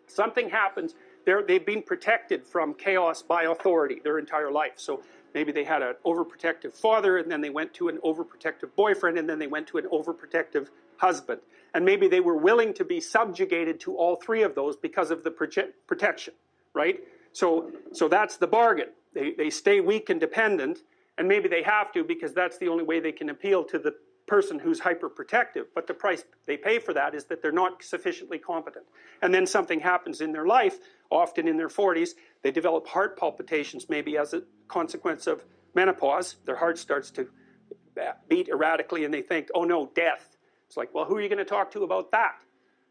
Something happens. They've been protected from chaos by authority their entire life. So maybe they had an overprotective father, and then they went to an overprotective boyfriend, and then they went to an overprotective husband. And maybe they were willing to be subjugated to all three of those because of the protection, right? So that's the bargain. They stay weak and dependent, and maybe they have to because that's the only way they can appeal to the person who's hyperprotective. But the price they pay for that is that they're not sufficiently competent. And then something happens in their life, often in their 40s. They develop heart palpitations, maybe as a consequence of menopause. Their heart starts to beat erratically, and they think, oh no, death. It's like, well, who are you going to talk to about that?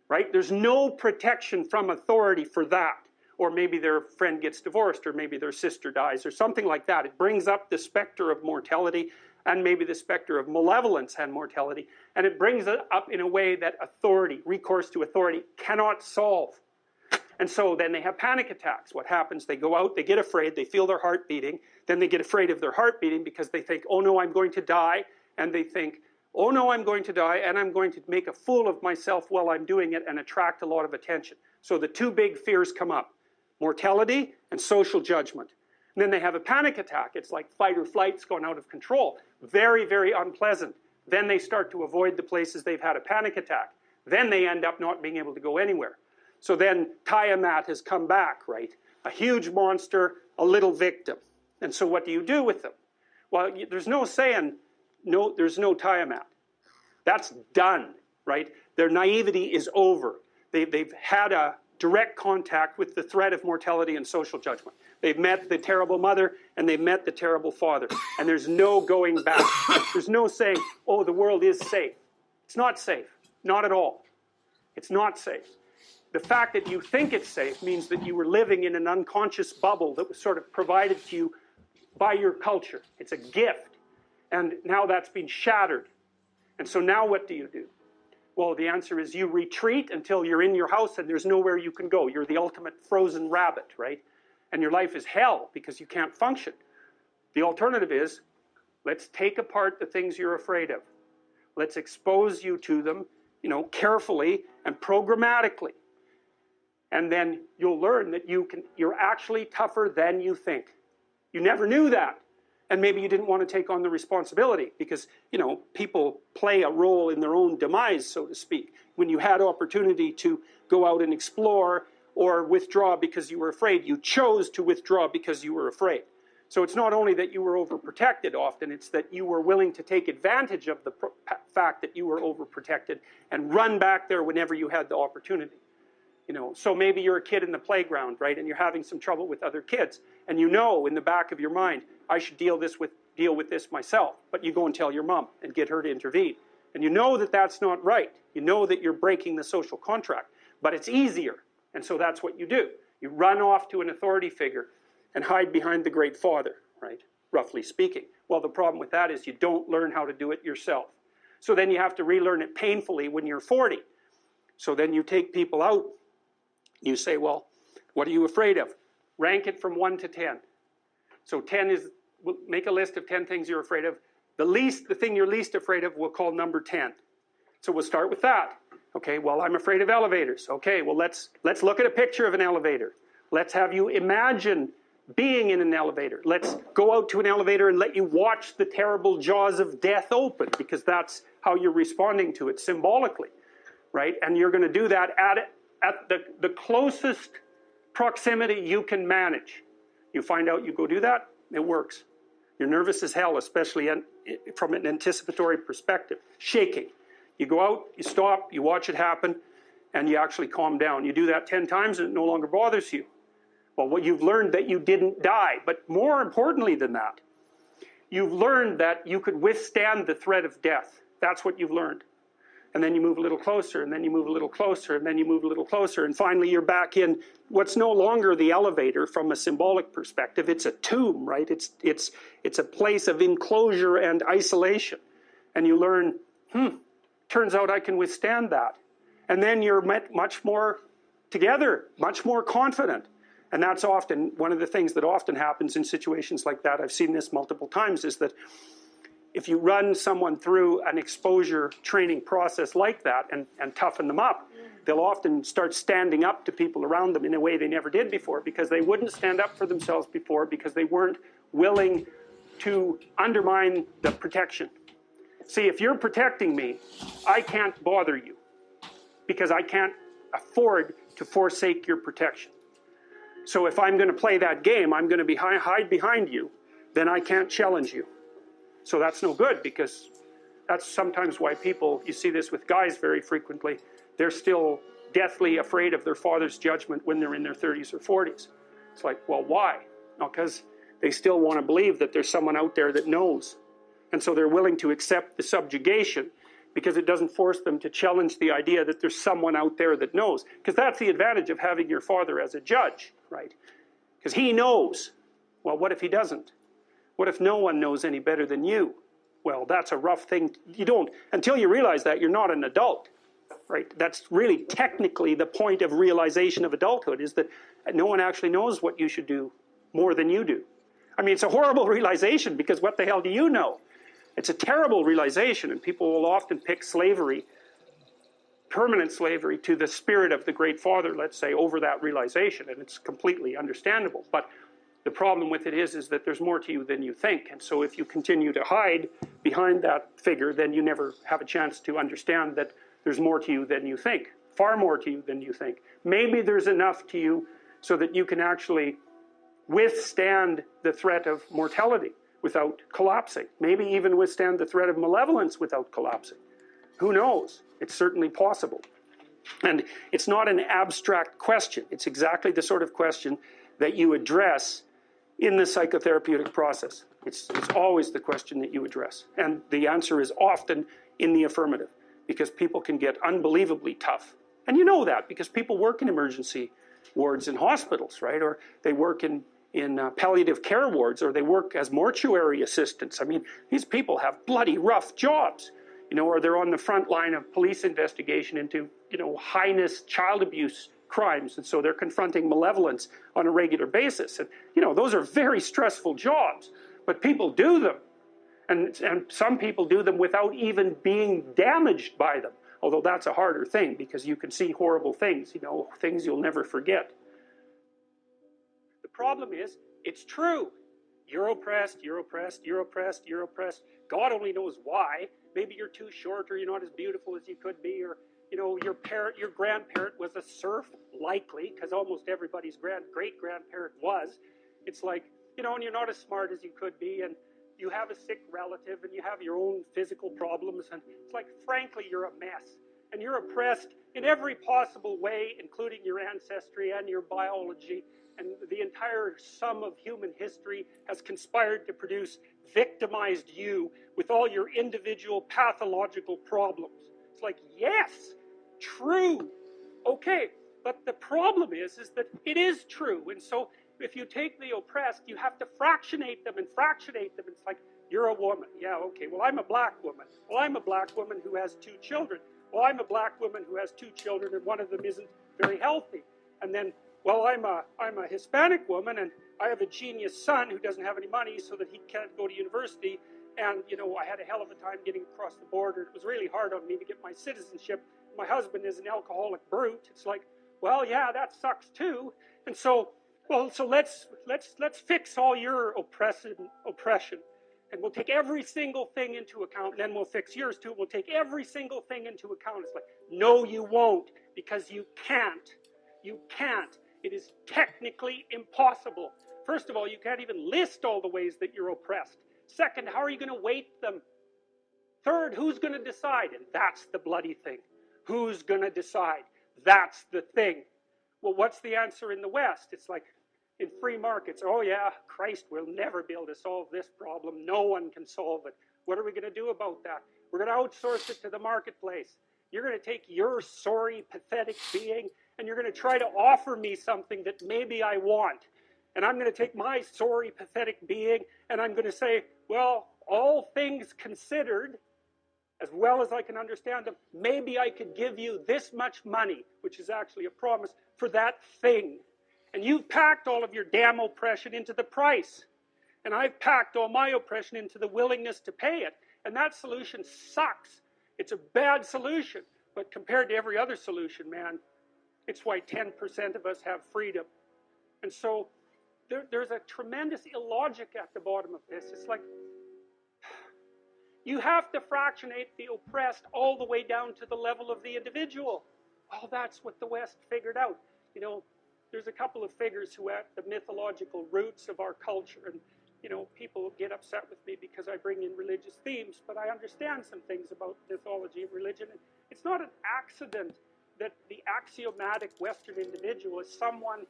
Right? There's no protection from authority for that. Or maybe their friend gets divorced, or maybe their sister dies, or something like that. It brings up the specter of mortality, and maybe the specter of malevolence and mortality, and it brings it up in a way that authority, recourse to authority, cannot solve. And so then they have panic attacks. What happens? They go out, they get afraid, they feel their heart beating, then they get afraid of their heart beating because they think, oh no, I'm going to die, and they think, oh no, I'm going to die, and I'm going to make a fool of myself while I'm doing it and attract a lot of attention. So the two big fears come up. Mortality and social judgment. And then they have a panic attack. It's like fight or flight's gone out of control. Very, very unpleasant. Then they start to avoid the places they've had a panic attack. Then they end up not being able to go anywhere. So then Tiamat has come back, right? A huge monster, a little victim. And so what do you do with them? Well, there's no saying, no, there's no Tiamat. That's done, right? Their naivety is over. They've had a direct contact with the threat of mortality and social judgment. They've met the terrible mother and they've met the terrible father. And there's no going back. There's no saying, oh, the world is safe. It's not safe. Not at all. It's not safe. The fact that you think it's safe means that you were living in an unconscious bubble that was sort of provided to you by your culture. It's a gift. And now that's been shattered. And so now what do you do? Well, the answer is you retreat until you're in your house and there's nowhere you can go. You're the ultimate frozen rabbit, right? And your life is hell because you can't function. The alternative is, let's take apart the things you're afraid of. Let's expose you to them, carefully and programmatically. And then you'll learn that you're actually tougher than you think. You never knew that. And maybe you didn't want to take on the responsibility because, people play a role in their own demise, so to speak. When you had opportunity to go out and explore or withdraw because you were afraid, you chose to withdraw because you were afraid. So it's not only that you were overprotected often, it's that you were willing to take advantage of the fact that you were overprotected and run back there whenever you had the opportunity. So maybe you're a kid in the playground, right, and you're having some trouble with other kids, and in the back of your mind, I should deal with this myself, but you go and tell your mom and get her to intervene. And you know that that's not right. You know that you're breaking the social contract, but it's easier, and so that's what you do. You run off to an authority figure and hide behind the Great Father, right, roughly speaking. Well, the problem with that is you don't learn how to do it yourself. So then you have to relearn it painfully when you're 40. So then you take people out. You say, well, what are you afraid of? Rank it from 1 to 10. So 10 is, make a list of 10 things you're afraid of. The thing you're least afraid of, we'll call number 10. So we'll start with that. Okay, well, I'm afraid of elevators. Okay, well, let's look at a picture of an elevator. Let's have you imagine being in an elevator. Let's go out to an elevator and let you watch the terrible jaws of death open, because that's how you're responding to it symbolically, right? And you're going to do that at the closest proximity you can manage. You find out, you go do that, it works. You're nervous as hell, especially from an anticipatory perspective. Shaking. You go out, you stop, you watch it happen, and you actually calm down. You do that 10 times and it no longer bothers you. Well, what you've learned that you didn't die, but more importantly than that, you've learned that you could withstand the threat of death. That's what you've learned. And then you move a little closer, and then you move a little closer, and then you move a little closer, and finally you're back in what's no longer the elevator from a symbolic perspective. It's a tomb, right? It's a place of enclosure and isolation. And you learn, turns out I can withstand that. And then you're much more together, much more confident. And that's often one of the things that often happens in situations like that. I've seen this multiple times, is that if you run someone through an exposure training process like that and toughen them up, they'll often start standing up to people around them in a way they never did before, because they wouldn't stand up for themselves before because they weren't willing to undermine the protection. See, if you're protecting me, I can't bother you because I can't afford to forsake your protection. So if I'm going to play that game, I'm going to hide behind you, then I can't challenge you. So that's no good, because that's sometimes why people, you see this with guys very frequently, they're still deathly afraid of their father's judgment when they're in their 30s or 40s. It's like, well, why? Because they still want to believe that there's someone out there that knows. And so they're willing to accept the subjugation because it doesn't force them to challenge the idea that there's someone out there that knows. Because that's the advantage of having your father as a judge, right? Because he knows. Well, what if he doesn't? What if no one knows any better than you? Well, that's a rough thing. You don't, until you realize that, you're not an adult, right? That's really technically the point of realization of adulthood, is that no one actually knows what you should do more than you do. I mean, it's a horrible realization, because what the hell do you know? It's a terrible realization, and people will often pick slavery, permanent slavery, to the spirit of the Great Father, let's say, over that realization, and it's completely understandable. But the problem with it is that there's more to you than you think. And so if you continue to hide behind that figure, then you never have a chance to understand that there's more to you than you think. Far more to you than you think. Maybe there's enough to you so that you can actually withstand the threat of mortality without collapsing. Maybe even withstand the threat of malevolence without collapsing. Who knows? It's certainly possible. And it's not an abstract question. It's exactly the sort of question that you address in the psychotherapeutic process. It's always the question that you address. And the answer is often in the affirmative, because people can get unbelievably tough. And you know that because people work in emergency wards in hospitals, right? Or they work in palliative care wards, or they work as mortuary assistants. I mean, these people have bloody rough jobs, you know, or they're on the front line of police investigation into, you know, heinous child abuse crimes, and so they're confronting malevolence on a regular basis. And, you know, those are very stressful jobs, but people do them. And some people do them without even being damaged by them, although that's a harder thing because you can see horrible things, you know, things you'll never forget. The problem is, it's true. You're oppressed, you're oppressed, you're oppressed, you're oppressed. God only knows why. Maybe you're too short, or you're not as beautiful as you could be, or, you know, your grandparent was a serf, likely, because almost everybody's great-grandparent was. It's like, you know, and you're not as smart as you could be, and you have a sick relative, and you have your own physical problems, and it's like, frankly, you're a mess. And you're oppressed in every possible way, including your ancestry and your biology, and the entire sum of human history has conspired to produce victimized you with all your individual pathological problems. It's like, yes, true. Okay, but the problem is that it is true. And so if you take the oppressed, you have to fractionate them and fractionate them. It's like, you're a woman. Yeah, okay, well, I'm a black woman. Well, I'm a black woman who has 2 children. Well, I'm a black woman who has 2 children, and one of them isn't very healthy. And then, well, I'm a Hispanic woman, and I have a genius son who doesn't have any money so that he can't go to university. And, you know, I had a hell of a time getting across the border. It was really hard on me to get my citizenship. My husband is an alcoholic brute. It's like, well, yeah, that sucks too. And so, well, so let's fix all your oppression. And we'll take every single thing into account, and then we'll fix yours too. We'll take every single thing into account. It's like, no, you won't, because you can't. You can't. It is technically impossible. First of all, you can't even list all the ways that you're oppressed. Second, how are you going to weight them? Third, who's going to decide? And that's the bloody thing. Who's going to decide? That's the thing. Well, what's the answer in the West? It's like, in free markets, oh yeah, Christ, we'll never be able to solve this problem. No one can solve it. What are we going to do about that? We're going to outsource it to the marketplace. You're going to take your sorry, pathetic being, and you're going to try to offer me something that maybe I want. And I'm going to take my sorry, pathetic being, and I'm going to say, well, all things considered, as well as I can understand them, maybe I could give you this much money, which is actually a promise, for that thing. And you've packed all of your damn oppression into the price. And I've packed all my oppression into the willingness to pay it. And that solution sucks. It's a bad solution. But compared to every other solution, man, it's why 10% of us have freedom. And so there's a tremendous illogic at the bottom of this. It's like, you have to fractionate the oppressed all the way down to the level of the individual. Well, that's what the West figured out. You know, there's a couple of figures who are at the mythological roots of our culture, and, you know, people get upset with me because I bring in religious themes, but I understand some things about mythology and religion. And it's not an accident that the axiomatic Western individual is someone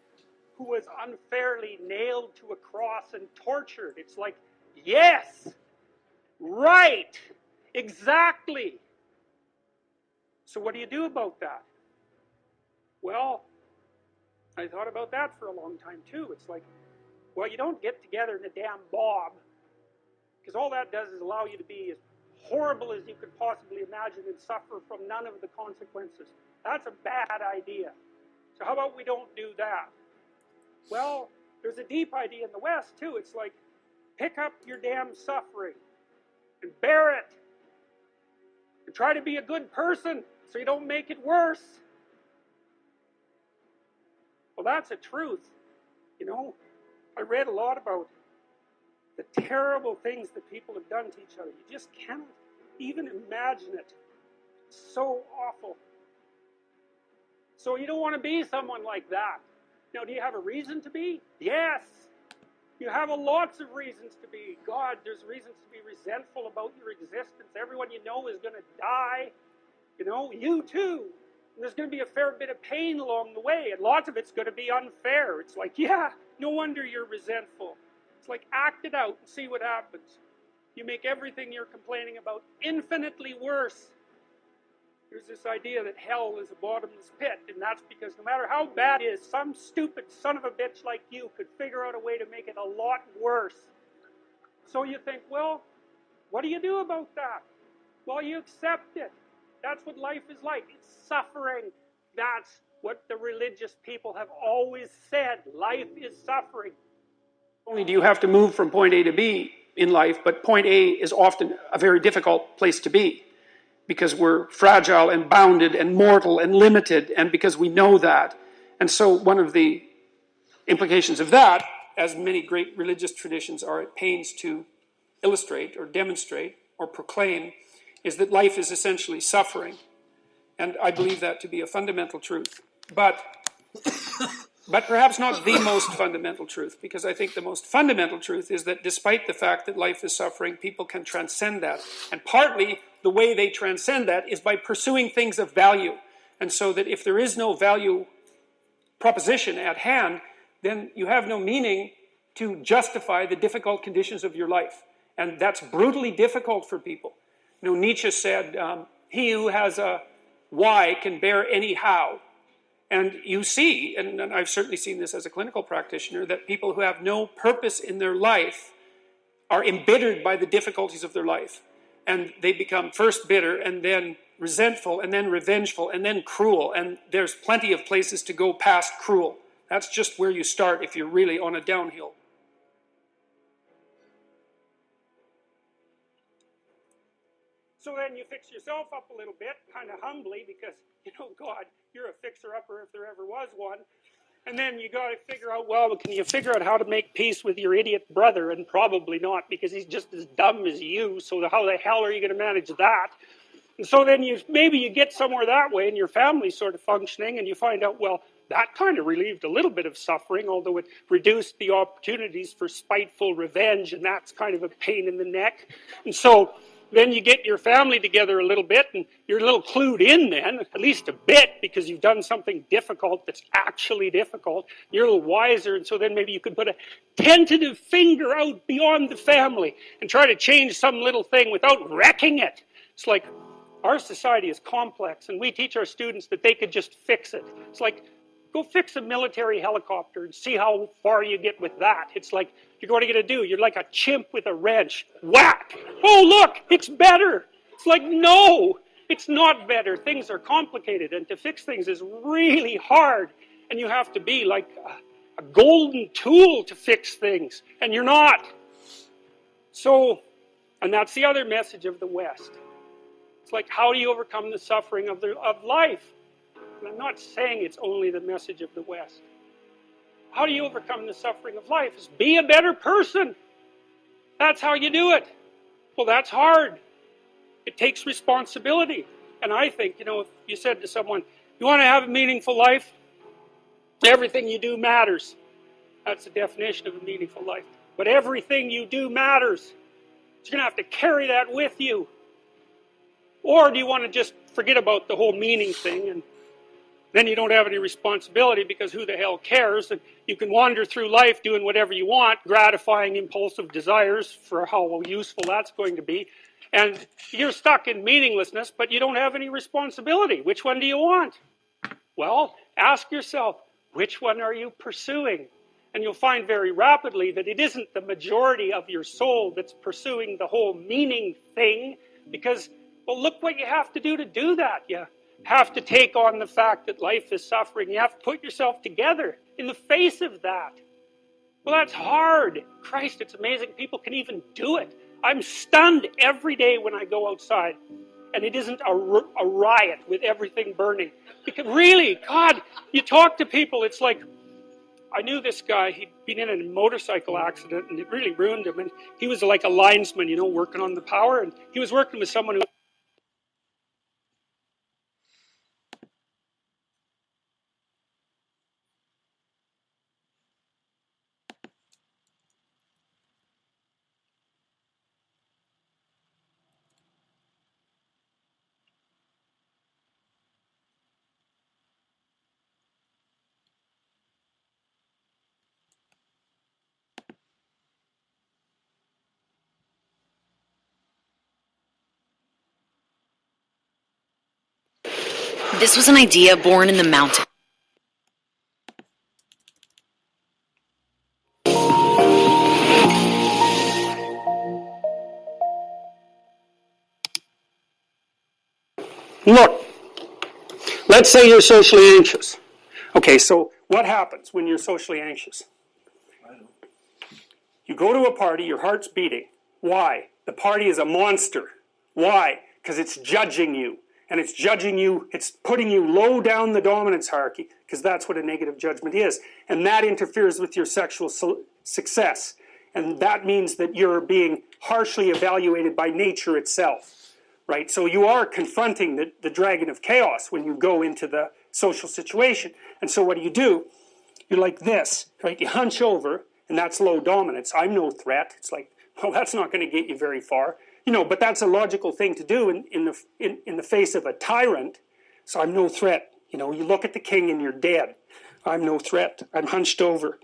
who was unfairly nailed to a cross and tortured. It's like, yes, right, exactly. So what do you do about that? Well, I thought about that for a long time too. It's like, well, you don't get together in a damn mob, because all that does is allow you to be as horrible as you could possibly imagine and suffer from none of the consequences. That's a bad idea. So how about we don't do that? Well, there's a deep idea in the West too. It's like, pick up your damn suffering and bear it. And try to be a good person so you don't make it worse. Well, that's a truth. You know, I read a lot about the terrible things that people have done to each other. You just cannot even imagine it. It's so awful. So you don't want to be someone like that. Now, do you have a reason to be? Yes. You have lots of reasons to be. God, there's reasons to be resentful about your existence. Everyone you know is going to die. You know, you too. And there's going to be a fair bit of pain along the way, and lots of it's going to be unfair. It's like, yeah, no wonder you're resentful. It's like, act it out and see what happens. You make everything you're complaining about infinitely worse. There's this idea that hell is a bottomless pit, and that's because no matter how bad it is, some stupid son of a bitch like you could figure out a way to make it a lot worse. So you think, well, what do you do about that? Well, you accept it. That's what life is like. It's suffering. That's what the religious people have always said. Life is suffering. Not only do you have to move from point A to B in life, but point A is often a very difficult place to be, because we're fragile and bounded and mortal and limited, and because we know that. And so one of the implications of that, as many great religious traditions are at pains to illustrate or demonstrate or proclaim, is that life is essentially suffering. And I believe that to be a fundamental truth. But perhaps not the most fundamental truth, because I think the most fundamental truth is that despite the fact that life is suffering, people can transcend that. And partly the way they transcend that is by pursuing things of value. And so that if there is no value proposition at hand, then you have no meaning to justify the difficult conditions of your life. And that's brutally difficult for people. You know, Nietzsche said, he who has a why can bear any how. And you see, and I've certainly seen this as a clinical practitioner, that people who have no purpose in their life are embittered by the difficulties of their life. And they become first bitter, and then resentful, and then revengeful, and then cruel. And there's plenty of places to go past cruel. That's just where you start if you're really on a downhill. So then you fix yourself up a little bit, kind of humbly, because, you know, God, you're a fixer-upper if there ever was one. And then you got to figure out, well, can you figure out how to make peace with your idiot brother? And probably not, because he's just as dumb as you, so how the hell are you going to manage that? And so then maybe you get somewhere that way, and your family's sort of functioning, and you find out, well, that kind of relieved a little bit of suffering, although it reduced the opportunities for spiteful revenge, and that's kind of a pain in the neck. And so then you get your family together a little bit, and you're a little clued in then, at least a bit, because you've done something difficult that's actually difficult. You're a little wiser, and so then maybe you could put a tentative finger out beyond the family and try to change some little thing without wrecking it. It's like, our society is complex, and we teach our students that they could just fix it. It's like, go fix a military helicopter and see how far you get with that. It's like, what are you going to do? You're like a chimp with a wrench. Whack! Oh, look, it's better. It's like, no, it's not better. Things are complicated, and to fix things is really hard. And you have to be like a golden tool to fix things, and you're not. So, and that's the other message of the West. It's like, how do you overcome the suffering of life? And I'm not saying it's only the message of the West. How do you overcome the suffering of life? Is be a better person. That's how you do it. Well, that's hard. It takes responsibility. And I think, you know, if you said to someone, you want to have a meaningful life? Everything you do matters. That's the definition of a meaningful life. But everything you do matters. You're going to have to carry that with you. Or do you want to just forget about the whole meaning thing, and then you don't have any responsibility, because who the hell cares? And you can wander through life doing whatever you want, gratifying impulsive desires for how useful that's going to be. And you're stuck in meaninglessness, but you don't have any responsibility. Which one do you want? Well, ask yourself, which one are you pursuing? And you'll find very rapidly that it isn't the majority of your soul that's pursuing the whole meaning thing, because, well, look what you have to do that. You have to take on the fact that life is suffering. You have to put yourself together in the face of that. Well, that's hard. Christ, it's amazing people can even do it. I'm stunned every day when I go outside, and it isn't a riot with everything burning. Because really, God, you talk to people, it's like, I knew this guy, he'd been in a motorcycle accident, and it really ruined him, and he was like a linesman, you know, working on the power, and he was working with someone who This was an idea born in the mountain. Look, let's say you're socially anxious. Okay, so what happens when you're socially anxious? You go to a party, your heart's beating. Why? The party is a monster. Why? Because it's judging you. And it's judging you, it's putting you low down the dominance hierarchy, because that's what a negative judgment is. And that interferes with your sexual success. And that means that you're being harshly evaluated by nature itself. Right? So you are confronting the dragon of chaos when you go into the social situation. And so what do? You're like this, right? You hunch over, and that's low dominance. I'm no threat. It's like, well, that's not going to get you very far. You know, but that's a logical thing to do in the face of a tyrant. So I'm no threat. You know, you look at the king and you're dead. I'm no threat. I'm hunched over.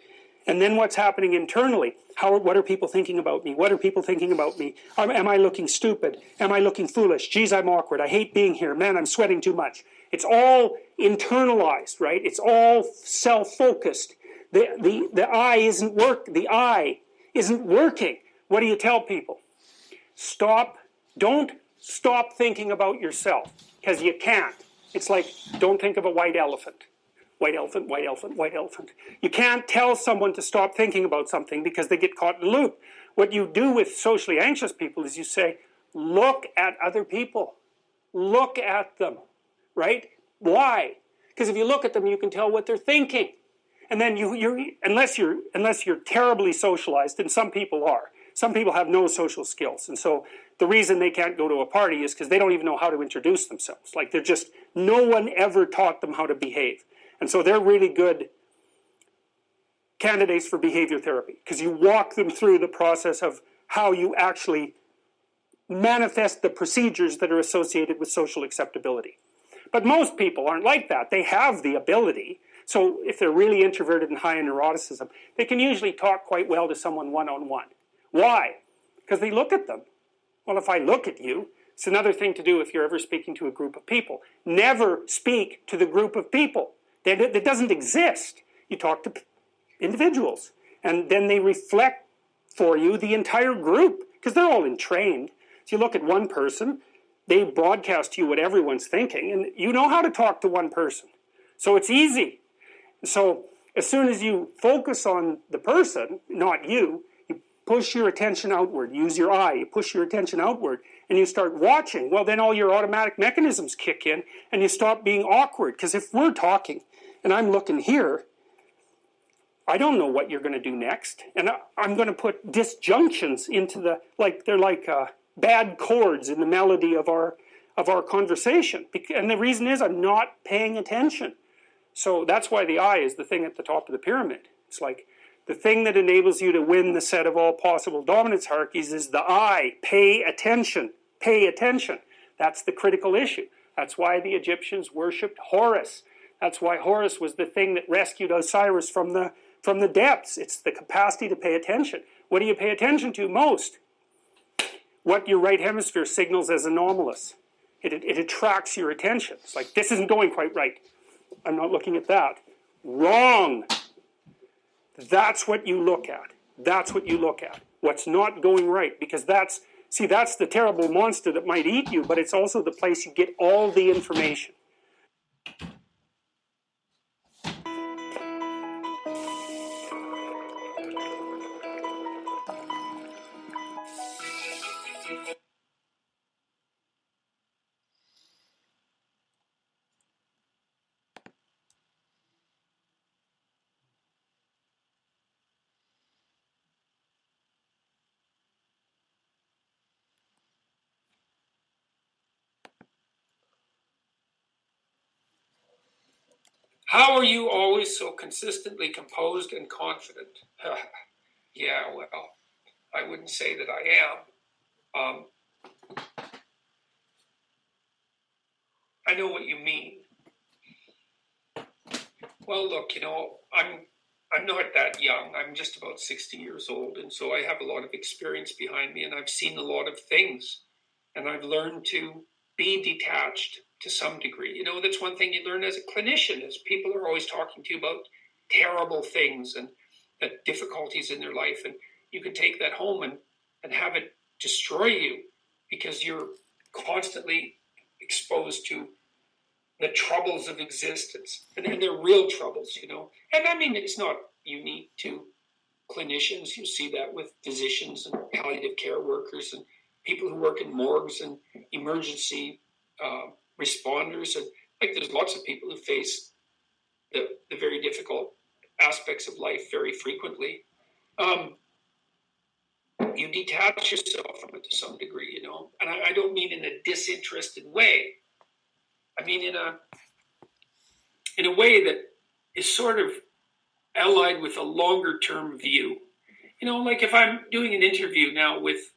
And then what's happening internally? What are people thinking about me? What are people thinking about me? Am I looking stupid? Am I looking foolish? Geez, I'm awkward. I hate being here. Man, I'm sweating too much. It's all internalized, right? It's all self-focused. The eye isn't working. What do you tell people? Don't stop thinking about yourself, because you can't. It's like, don't think of a white elephant. White elephant, white elephant, white elephant. You can't tell someone to stop thinking about something because they get caught in a loop. What you do with socially anxious people is you say, look at other people. Look at them, right? Why? Because if you look at them, you can tell what they're thinking. And then unless you're terribly socialized, and some people are. Some people have no social skills. And so the reason they can't go to a party is because they don't even know how to introduce themselves. Like no one ever taught them how to behave. And so they're really good candidates for behavior therapy, because you walk them through the process of how you actually manifest the procedures that are associated with social acceptability. But most people aren't like that. They have the ability. So if they're really introverted and high in neuroticism, they can usually talk quite well to someone one-on-one. Why? Because they look at them. Well, if I look at you, it's another thing to do if you're ever speaking to a group of people. Never speak to the group of people. That doesn't exist. You talk to individuals, and then they reflect for you the entire group, because they're all entrained. So you look at one person, they broadcast to you what everyone's thinking, and you know how to talk to one person. So it's easy. So as soon as you focus on the person, not you, you push your attention outward, use your eye, you push your attention outward, and you start watching, well, then all your automatic mechanisms kick in, and you stop being awkward. Because if we're talking, and I'm looking here, I don't know what you're going to do next. And I'm going to put disjunctions into they're like bad chords in the melody of our conversation. And the reason is I'm not paying attention. So that's why the eye is the thing at the top of the pyramid. It's like the thing that enables you to win the set of all possible dominance hierarchies is the eye. Pay attention. Pay attention. That's the critical issue. That's why the Egyptians worshipped Horus. That's why Horus was the thing that rescued Osiris from the depths. It's the capacity to pay attention. What do you pay attention to most? What your right hemisphere signals as anomalous. It attracts your attention. It's like, this isn't going quite right. I'm not looking at that. Wrong. That's what you look at. That's what you look at. What's not going right. Because that's the terrible monster that might eat you, but it's also the place you get all the information. How are you always so consistently composed and confident? Yeah, well, I wouldn't say that I am. I know what you mean. Well, look, I'm not that young. I'm just about 60 years old, and so I have a lot of experience behind me, and I've seen a lot of things, and I've learned to be detached, to some degree. That's one thing you learn as a clinician, is people are always talking to you about terrible things and difficulties in their life. And you can take that home and have it destroy you because you're constantly exposed to the troubles of existence. And they're real troubles, And I mean, it's not unique to clinicians. You see that with physicians and palliative care workers and people who work in morgues and emergency responders. And there's lots of people who face the very difficult aspects of life very frequently. You detach yourself from it to some degree, and I don't mean in a disinterested way. I mean in a way that is sort of allied with a longer term view. Like if I'm doing an interview now with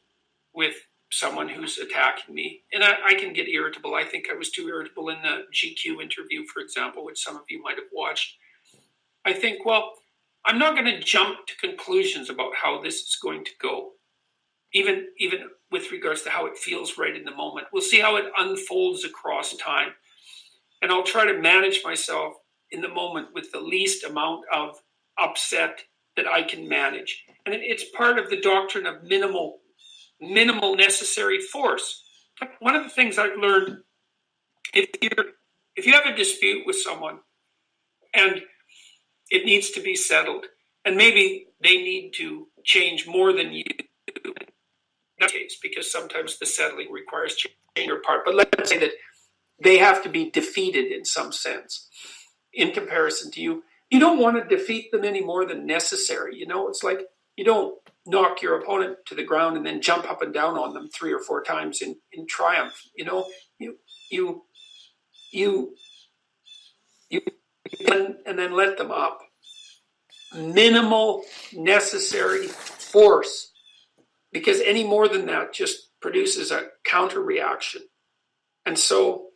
someone who's attacking me, and I can get irritable. I think I was too irritable in the GQ interview, for example, which some of you might have watched. I think, well, I'm not going to jump to conclusions about how this is going to go, even with regards to how it feels right in the moment. We'll see how it unfolds across time. And I'll try to manage myself in the moment with the least amount of upset that I can manage. And it's part of the doctrine of minimal necessary force. One of the things I've learned, if you have a dispute with someone and it needs to be settled, and maybe they need to change more than you do in that case, because sometimes the settling requires change on your part. But let's say that they have to be defeated in some sense in comparison to you. You don't want to defeat them any more than necessary. It's like you don't knock your opponent to the ground and then jump up and down on them 3 or 4 times in triumph. You and then let them up. Minimal necessary force, because any more than that just produces a counter reaction. And so,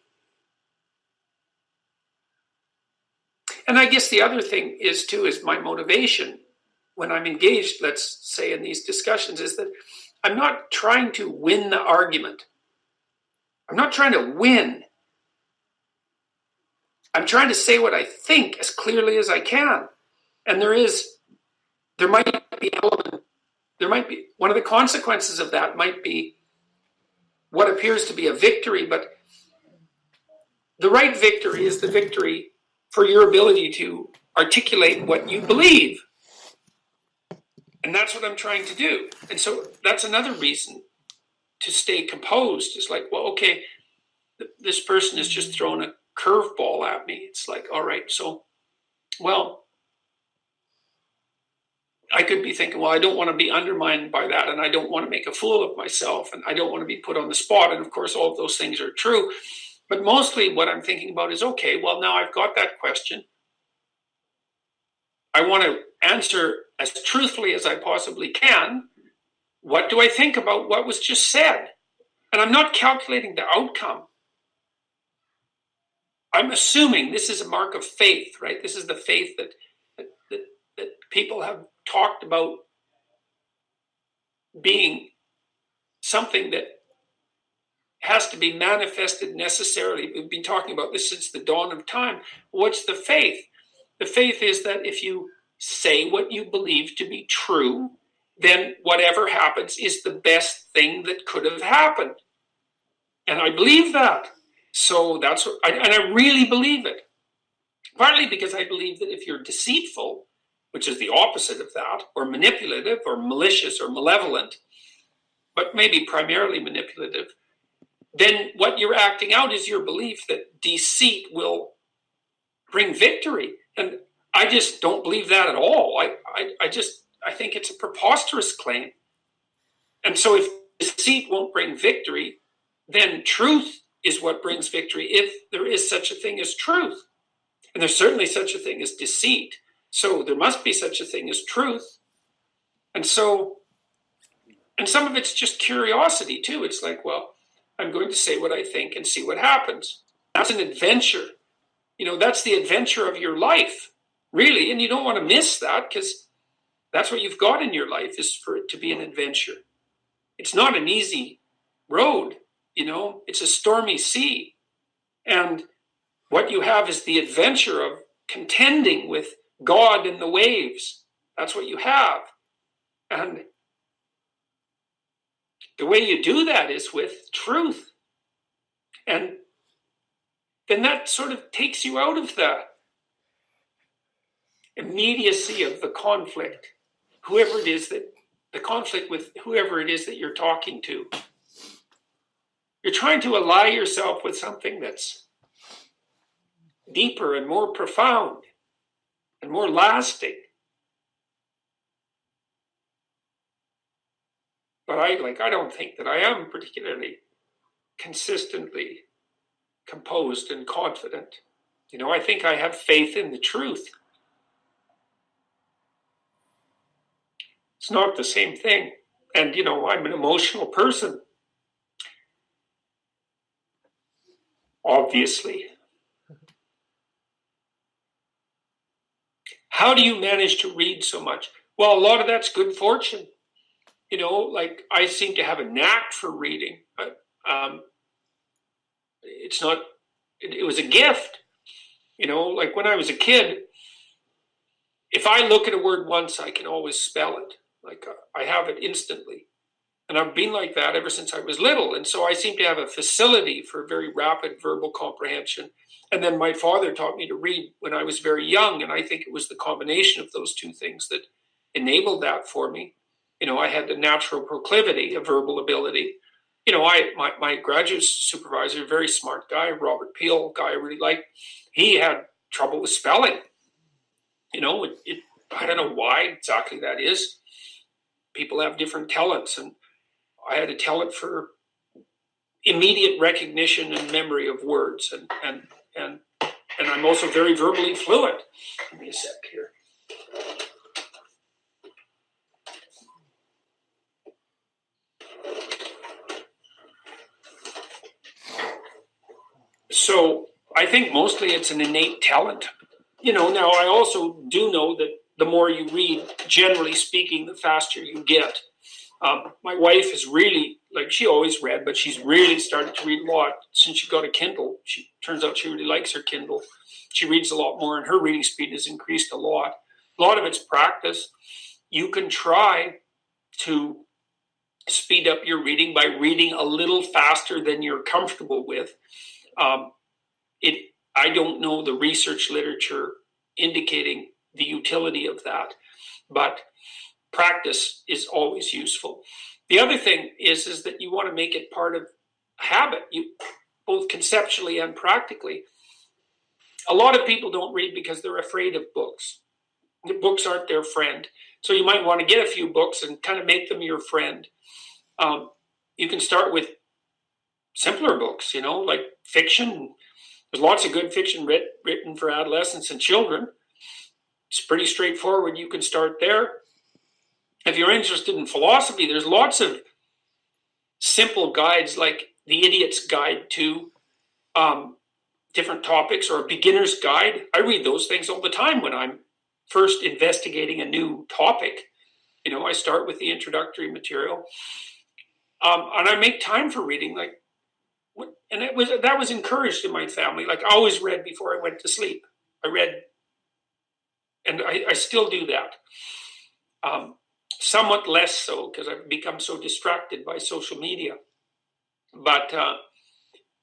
and I guess the other thing is my motivation when I'm engaged, let's say, in these discussions, is that I'm not trying to win the argument. I'm not trying to win. I'm trying to say what I think as clearly as I can. And there might be one of the consequences of that might be what appears to be a victory, but the right victory is the victory for your ability to articulate what you believe. And that's what I'm trying to do. And so that's another reason to stay composed. Is like, well, okay, this person has just thrown a curveball at me. It's like, all right, so, well, I could be thinking, well, I don't want to be undermined by that, and I don't want to make a fool of myself, and I don't want to be put on the spot. And of course, all of those things are true. But mostly what I'm thinking about is, okay, well, now I've got that question. I want to answer as truthfully as I possibly can. What do I think about what was just said? And I'm not calculating the outcome. I'm assuming this is a mark of faith, right? This is the faith that people have talked about being something that has to be manifested necessarily. We've been talking about this since the dawn of time. What's the faith? The faith is that if you say what you believe to be true, then whatever happens is the best thing that could have happened. And I believe that. So that's what, and I really believe it. Partly because I believe that if you're deceitful, which is the opposite of that, or manipulative, or malicious, or malevolent, but maybe primarily manipulative, then what you're acting out is your belief that deceit will bring victory. And I just don't believe that at all. I think it's a preposterous claim. And so if deceit won't bring victory, then truth is what brings victory, if there is such a thing as truth. And there's certainly such a thing as deceit. So there must be such a thing as truth. And so, and some of it's just curiosity too. It's like, well, I'm going to say what I think and see what happens. That's an adventure. That's the adventure of your life, really. And you don't want to miss that, because that's what you've got in your life, is for it to be an adventure. It's not an easy road, it's a stormy sea. And what you have is the adventure of contending with God and the waves. That's what you have. And the way you do that is with truth. And then that sort of takes you out of the immediacy of the conflict, whoever it is that the conflict with whoever it is that you're talking to. You're trying to ally yourself with something that's deeper and more profound and more lasting. But I don't think that I am particularly consistently composed and confident. I think I have faith in the truth. It's not the same thing. And, I'm an emotional person. Obviously. How do you manage to read so much? Well, a lot of that's good fortune. I seem to have a knack for reading. It was a gift. When I was a kid, if I look at a word once, I can always spell it. I have it instantly. And I've been like that ever since I was little. And so I seem to have a facility for very rapid verbal comprehension. And then my father taught me to read when I was very young. And I think it was the combination of those two things that enabled that for me. I had the natural proclivity, a verbal ability. My graduate supervisor, very smart guy, Robert Peel, guy I really liked, he had trouble with spelling. I don't know why exactly that is. People have different talents, and I had a talent for immediate recognition and memory of words, and I'm also very verbally fluent. Give me a sec here. So I think mostly it's an innate talent. Now I also do know that the more you read, generally speaking, the faster you get. My wife is really, she always read, but she's really started to read a lot since she got a Kindle. Turns out she really likes her Kindle. She reads a lot more, and her reading speed has increased a lot. A lot of it's practice. You can try to speed up your reading by reading a little faster than you're comfortable with. I don't know the research literature indicating the utility of that, but practice is always useful. The other thing is that you want to make it part of habit, both conceptually and practically. A lot of people don't read because they're afraid of books. The books aren't their friend. So you might want to get a few books and kind of make them your friend. You can start with simpler books, like fiction. There's lots of good fiction written for adolescents and children. It's pretty straightforward. You can start there. If you're interested in philosophy, there's lots of simple guides like The Idiot's Guide to different topics, or a beginner's guide. I read those things all the time when I'm first investigating a new topic. I start with the introductory material. And I make time for reading. And that was encouraged in my family. I always read before I went to sleep. I read, and I still do that. Somewhat less so because I've become so distracted by social media. But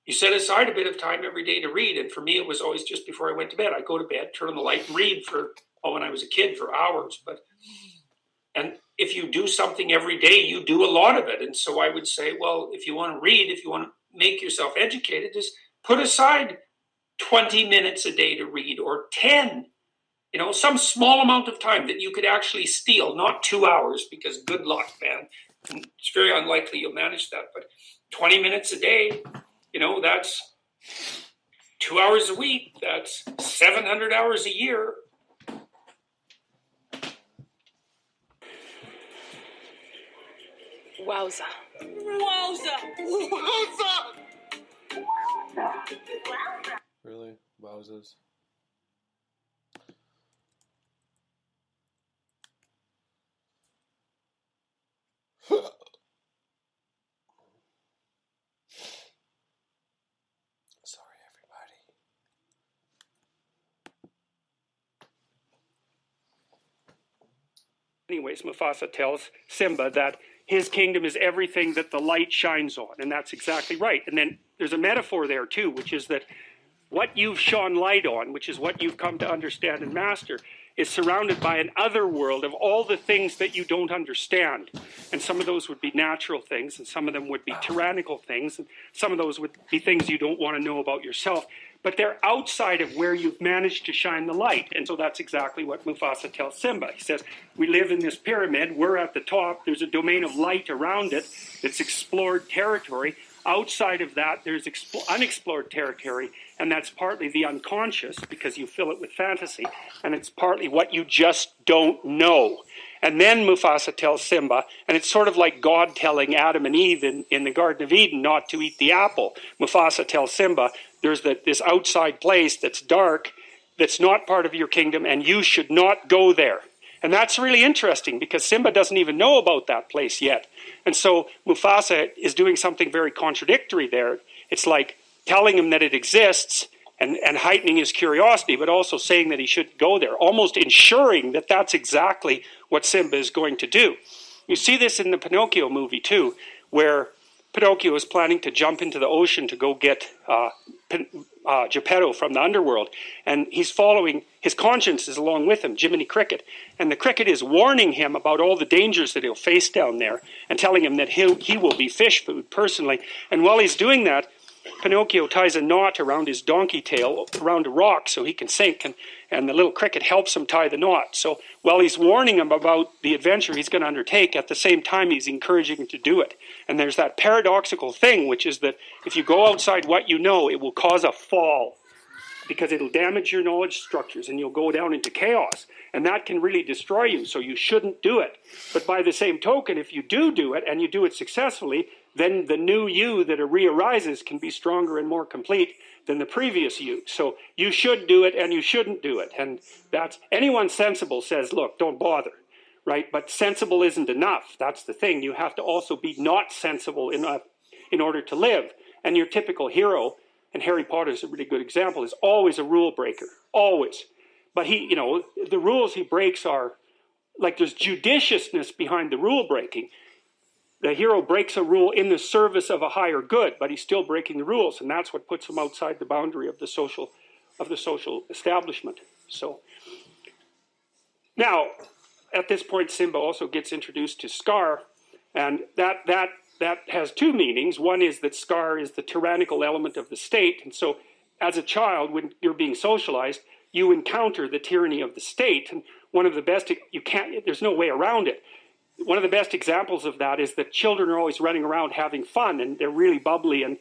you set aside a bit of time every day to read. And for me, it was always just before I went to bed. I go to bed, turn on the light, and read when I was a kid, for hours. And if you do something every day, you do a lot of it. And so I would say, well, if you want to read, if you want to make yourself educated, just put aside 20 minutes a day to read, or 10. Some small amount of time that you could actually steal, not 2 hours, because good luck, man. And it's very unlikely you'll manage that. But 20 minutes a day, that's 2 hours a week. That's 700 hours a year. Wowza. Wowza! Wowza! Really? Wowzers. Sorry, everybody. Anyways, Mufasa tells Simba that his kingdom is everything that the light shines on, and that's exactly right. And then there's a metaphor there too, which is that what you've shone light on, which is what you've come to understand and master, is surrounded by an other world of all the things that you don't understand. And some of those would be natural things, and some of them would be tyrannical things, and some of those would be things you don't want to know about yourself. But they're outside of where you've managed to shine the light. And so that's exactly what Mufasa tells Simba. He says, we live in this pyramid, we're at the top, there's a domain of light around it, it's explored territory. Outside of that, there's unexplored territory, and that's partly the unconscious, because you fill it with fantasy, and it's partly what you just don't know. And then Mufasa tells Simba, and it's sort of like God telling Adam and Eve in the Garden of Eden not to eat the apple. Mufasa tells Simba, there's this outside place that's dark, that's not part of your kingdom, and you should not go there. And that's really interesting, because Simba doesn't even know about that place yet. And so Mufasa is doing something very contradictory there. It's like telling him that it exists and heightening his curiosity, but also saying that he shouldn't go there, almost ensuring that that's exactly what Simba is going to do. You see this in the Pinocchio movie too, where Pinocchio is planning to jump into the ocean to go get Geppetto from the underworld, and he's following, his conscience is along with him, Jiminy Cricket, and the cricket is warning him about all the dangers that he'll face down there, and telling him that he will be fish food personally. And while he's doing that, Pinocchio ties a knot around his donkey tail, around a rock, so he can sink, and the little cricket helps him tie the knot. So while he's warning him about the adventure he's going to undertake, at the same time he's encouraging him to do it. And there's that paradoxical thing, which is that if you go outside what you know, it will cause a fall, because it'll damage your knowledge structures and you'll go down into chaos. And that can really destroy you, so you shouldn't do it. But by the same token, if you do it, and you do it successfully, then the new you that re-arises can be stronger and more complete than the previous you. So you should do it and you shouldn't do it. And that's, anyone sensible says, look, don't bother, right? But sensible isn't enough. That's the thing. You have to also be not sensible enough in order to live. And your typical hero, and Harry Potter is a really good example, is always a rule breaker, always. But he, the rules he breaks are, like, there's judiciousness behind the rule breaking. The hero breaks a rule in the service of a higher good, but he's still breaking the rules, and that's what puts him outside the boundary of the social establishment. So now, at this point, Simba also gets introduced to Scar, and that has two meanings. One is that Scar is the tyrannical element of the state, and so as a child, when you're being socialized, you encounter the tyranny of the state, and one of the best, there's no way around it. One of the best examples of that is that children are always running around having fun, and they're really bubbly and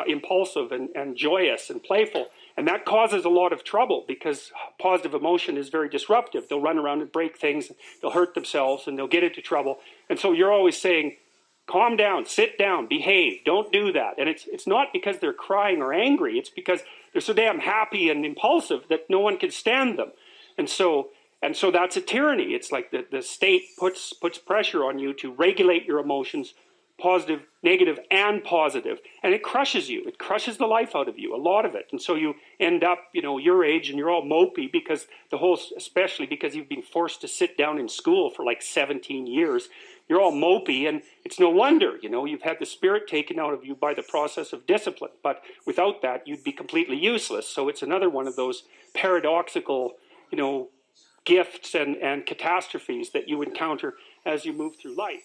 impulsive and joyous and playful. And that causes a lot of trouble, because positive emotion is very disruptive. They'll run around and break things, they'll hurt themselves, and they'll get into trouble. And so you're always saying, calm down, sit down, behave, don't do that. And it's not because they're crying or angry, it's because they're so damn happy and impulsive that no one can stand them. And so that's a tyranny. It's like the state puts pressure on you to regulate your emotions, positive, negative, and positive. And it crushes you. It crushes the life out of you, a lot of it. And so you end up, your age, and you're all mopey, because especially because you've been forced to sit down in school for like 17 years. You're all mopey, and it's no wonder, you've had the spirit taken out of you by the process of discipline. But without that, you'd be completely useless. So it's another one of those paradoxical, gifts and catastrophes that you encounter as you move through life.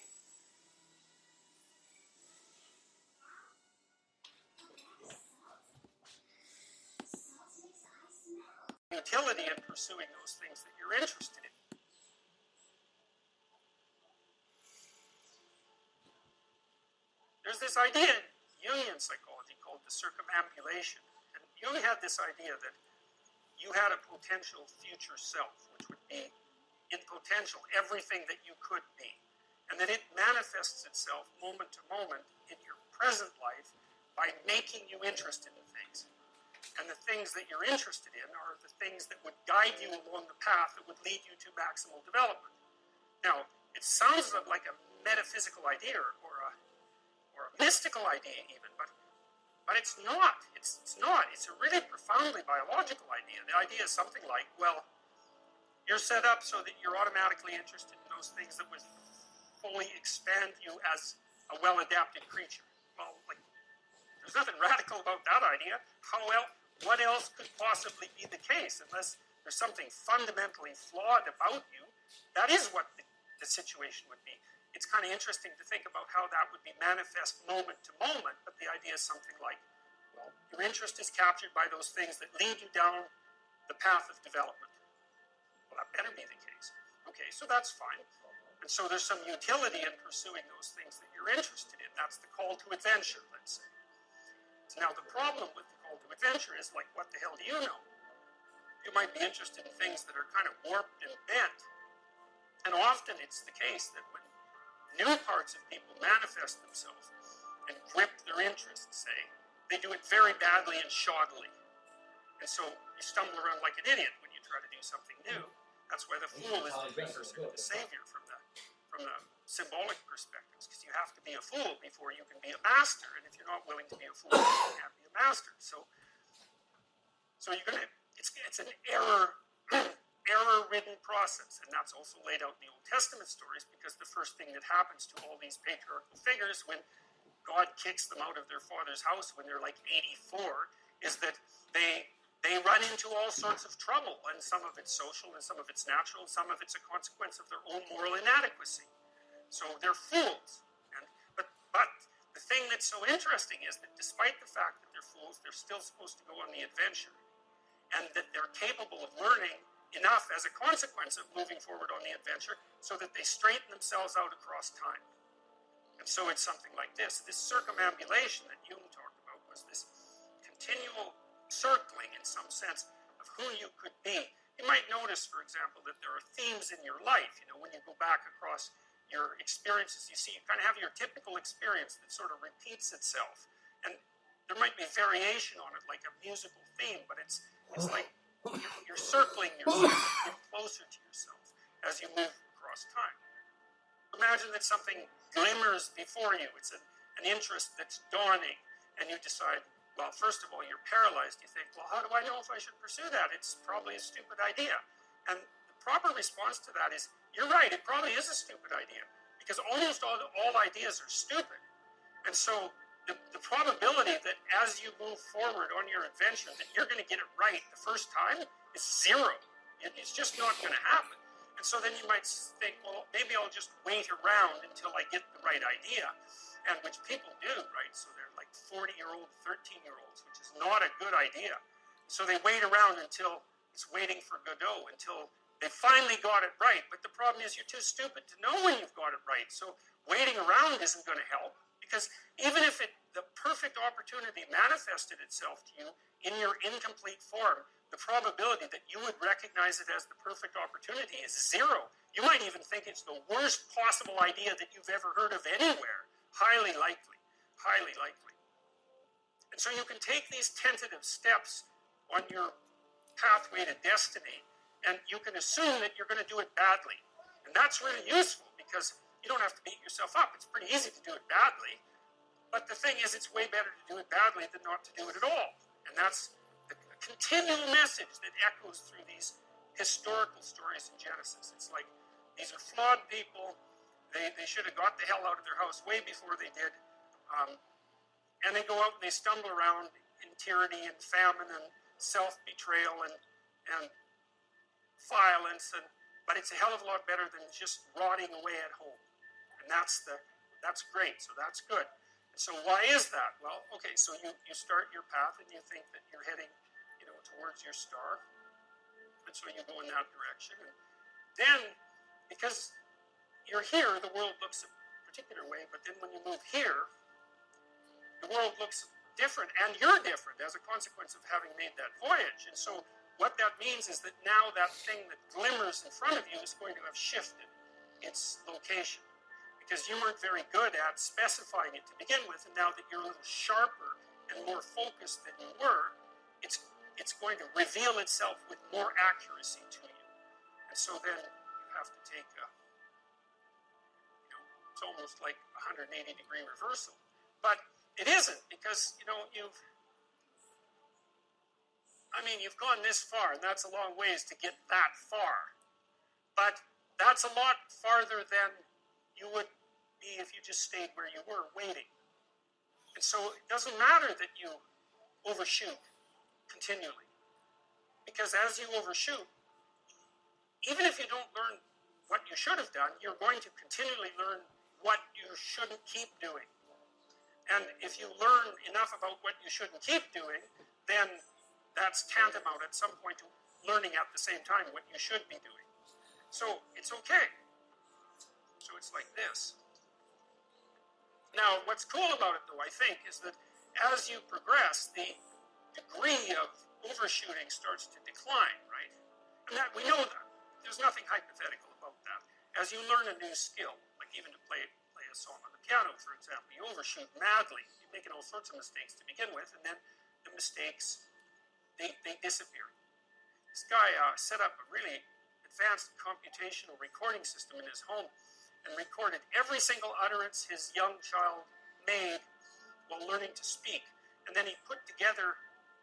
Utility in pursuing those things that you're interested in. There's this idea in Jungian psychology called the circumambulation. And Jung had this idea that you had a potential future self, which would be, in potential, everything that you could be. And that it manifests itself moment to moment in your present life by making you interested in things. And the things that you're interested in are the things that would guide you along the path that would lead you to maximal development. Now, it sounds like a metaphysical idea or a mystical idea even, but it's not. It's not. It's a really profoundly biological idea. The idea is something like, well, you're set up so that you're automatically interested in those things that would fully expand you as a well-adapted creature. Well, like, there's nothing radical about that idea. What else could possibly be the case? Unless there's something fundamentally flawed about you, that is what the situation would be. It's kind of interesting to think about how that would be manifest moment to moment, but the idea is something like, well, your interest is captured by those things that lead you down the path of development. Well, that better be the case. Okay, so that's fine. And so there's some utility in pursuing those things that you're interested in. That's the call to adventure, let's say. So now the problem with the call to adventure is, like, what the hell do you know? You might be interested in things that are kind of warped and bent. And often it's the case that when new parts of people manifest themselves and grip their interests, say, they do it very badly and shoddily. And so you stumble around like an idiot when you try to do something new. That's why the fool is the precursor to the savior from the symbolic perspectives, because you have to be a fool before you can be a master. And if you're not willing to be a fool, you can't be a master. So you're gonna. It's an error-ridden process, and that's also laid out in the Old Testament stories, because the first thing that happens to all these patriarchal figures when God kicks them out of their father's house when they're like 84 is that they run into all sorts of trouble, and some of it's social, and some of it's natural, and some of it's a consequence of their own moral inadequacy. So they're fools. But the thing that's so interesting is that despite the fact that they're fools, they're still supposed to go on the adventure, and that they're capable of learning enough as a consequence of moving forward on the adventure so that they straighten themselves out across time. And so it's something like this. This circumambulation that Jung talked about was this continual circling, in some sense, of who you could be. You might notice, for example, that there are themes in your life. You know, when you go back across your experiences, you see you kind of have your typical experience that sort of repeats itself. And there might be variation on it, like a musical theme, but it's like you're circling yourself, you get closer to yourself as you move across time. Imagine that something glimmers before you. It's an interest that's dawning, and you decide, well, first of all, you're paralyzed. You think, well, how do I know if I should pursue that? It's probably a stupid idea. And the proper response to that is, you're right, it probably is a stupid idea, because almost all ideas are stupid. And so the probability that as you move forward on your adventure that you're going to get it right the first time is zero. It's just not going to happen. And so then you might think, well, maybe I'll just wait around until I get the right idea, and which people do, right? So they're like 40-year-old, 13-year-olds, which is not a good idea. So they wait around until it's waiting for Godot, until they finally got it right. But the problem is you're too stupid to know when you've got it right. So waiting around isn't going to help, because even if the perfect opportunity manifested itself to you in your incomplete form, the probability that you would recognize it as the perfect opportunity is zero. You might even think it's the worst possible idea that you've ever heard of anywhere. Highly likely. Highly likely. And so you can take these tentative steps on your pathway to destiny, and you can assume that you're going to do it badly. And that's really useful, because you don't have to beat yourself up. It's pretty easy to do it badly. But the thing is, it's way better to do it badly than not to do it at all. And that's the continual message that echoes through these historical stories in Genesis. It's like, these are flawed people. They should have got the hell out of their house way before they did. And they go out and they stumble around in tyranny and famine and self-betrayal and violence. But it's a hell of a lot better than just rotting away at home. And that's great. So that's good. So why is that? Well, okay, so you start your path and you think that you're heading, towards your star. And so you go in that direction. And then, because you're here, the world looks a particular way, but then when you move here, the world looks different, and you're different as a consequence of having made that voyage. And so what that means is that now that thing that glimmers in front of you is going to have shifted its location, because you weren't very good at specifying it to begin with, and now that you're a little sharper and more focused than you were, it's going to reveal itself with more accuracy to you. And so then you have to take it's almost like a 180-degree reversal. But it isn't, because, you've gone this far, and that's a long ways to get that far. But that's a lot farther than you would be if you just stayed where you were, waiting. And so it doesn't matter that you overshoot continually. Because as you overshoot, even if you don't learn what you should have done, you're going to continually learn what you shouldn't keep doing. And if you learn enough about what you shouldn't keep doing, then that's tantamount at some point to learning at the same time what you should be doing. So it's okay. So it's like this. Now, what's cool about it, though, I think, is that as you progress, the degree of overshooting starts to decline, right? And that we know that. There's nothing hypothetical about that. As you learn a new skill, like even to play a song on the piano, for example, you overshoot madly. You're making all sorts of mistakes to begin with, and then the mistakes, they disappear. This guy set up a really advanced computational recording system in his home and recorded every single utterance his young child made while learning to speak. And then he put together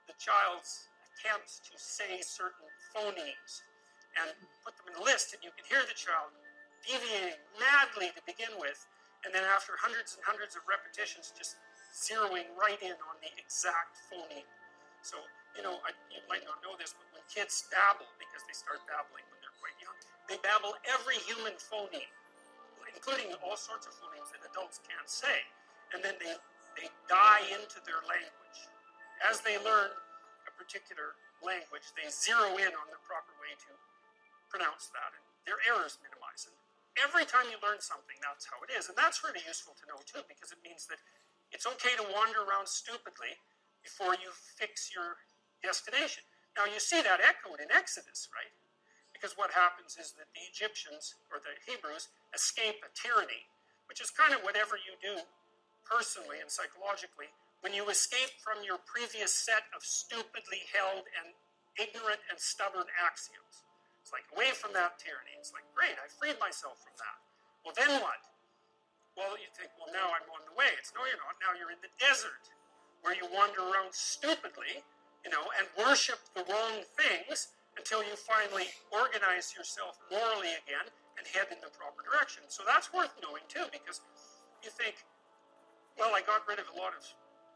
the child's attempts to say certain phonemes and put them in a list, and you can hear the child deviating madly to begin with, and then after hundreds and hundreds of repetitions, just zeroing right in on the exact phoneme. So, you know, you might not know this, but when kids babble, because they start babbling when they're quite young, they babble every human phoneme, including all sorts of phonemes that adults can't say. And then they die into their language. As they learn a particular language, they zero in on the proper way to pronounce that, and their errors minimize. And every time you learn something, that's how it is. And that's really useful to know, too, because it means that it's okay to wander around stupidly before you fix your destination. Now, you see that echoed in Exodus, right? Because what happens is that the Egyptians, or the Hebrews, escape a tyranny, which is kind of whatever you do personally and psychologically when you escape from your previous set of stupidly held and ignorant and stubborn axioms. It's like, away from that tyranny. It's like, great, I freed myself from that. Well, then what? Well, you think, well, now I'm on the way. It's, no, you're not. Now you're in the desert, where you wander around stupidly, you know, and worship the wrong things until you finally organize yourself morally again and head in the proper direction. So that's worth knowing, too, because you think, well, I got rid of a lot of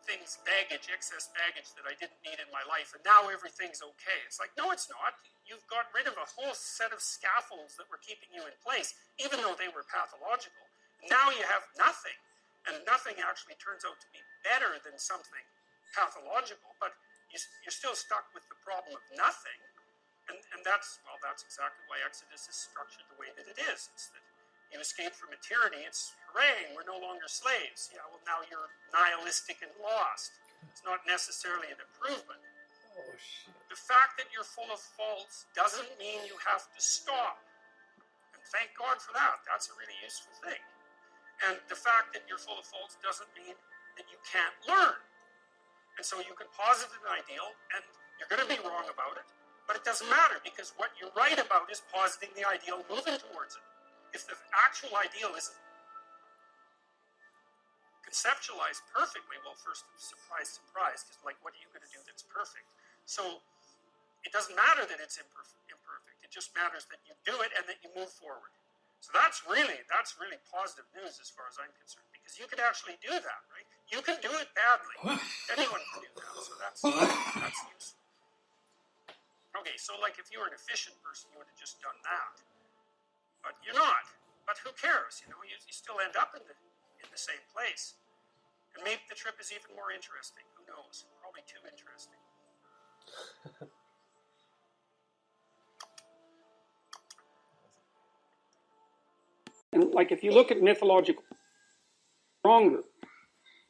things, baggage, excess baggage that I didn't need in my life, and now everything's okay. It's like, no, it's not. You've got rid of a whole set of scaffolds that were keeping you in place, even though they were pathological. Now you have nothing, and nothing actually turns out to be better than something pathological, but you're still stuck with the problem of nothing, and that's exactly why Exodus is structured the way that it is. It's that you escape from a tyranny, it's hooray, we're no longer slaves. Yeah, well, now you're nihilistic and lost. It's not necessarily an improvement. Oh, shit. The fact that you're full of faults doesn't mean you have to stop. And thank God for that. That's a really useful thing. And the fact that you're full of faults doesn't mean that you can't learn. And so you can posit an ideal, and you're going to be wrong about it, but it doesn't matter, because what you're right about is positing the ideal, moving towards it. If the actual ideal isn't conceptualized perfectly, well, first, surprise, surprise, because like, what are you going to do that's perfect? So it doesn't matter that it's imperfect. It just matters that you do it and that you move forward. So that's really positive news as far as I'm concerned, because you could actually do that, right? You can do it badly. Anyone can do that, so that's useful. Okay, so like if you were an efficient person, you would have just done that. But you're not. But who cares? You know, you still end up in the same place. And maybe the trip is even more interesting. Who knows? Probably too interesting. And like if you look at mythological stronger,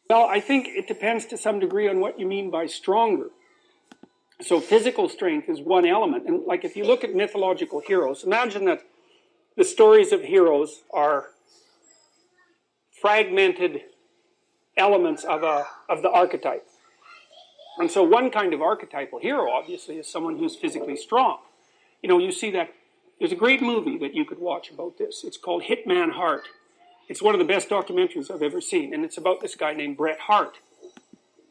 well, I think it depends to some degree on what you mean by stronger. So physical strength is one element. And like if you look at mythological heroes, imagine that the stories of heroes are fragmented elements of the archetype. And so one kind of archetypal hero, obviously, is someone who's physically strong. You know, you see that, there's a great movie that you could watch about this. It's called Hitman Hart. It's one of the best documentaries I've ever seen, and it's about this guy named Bret Hart.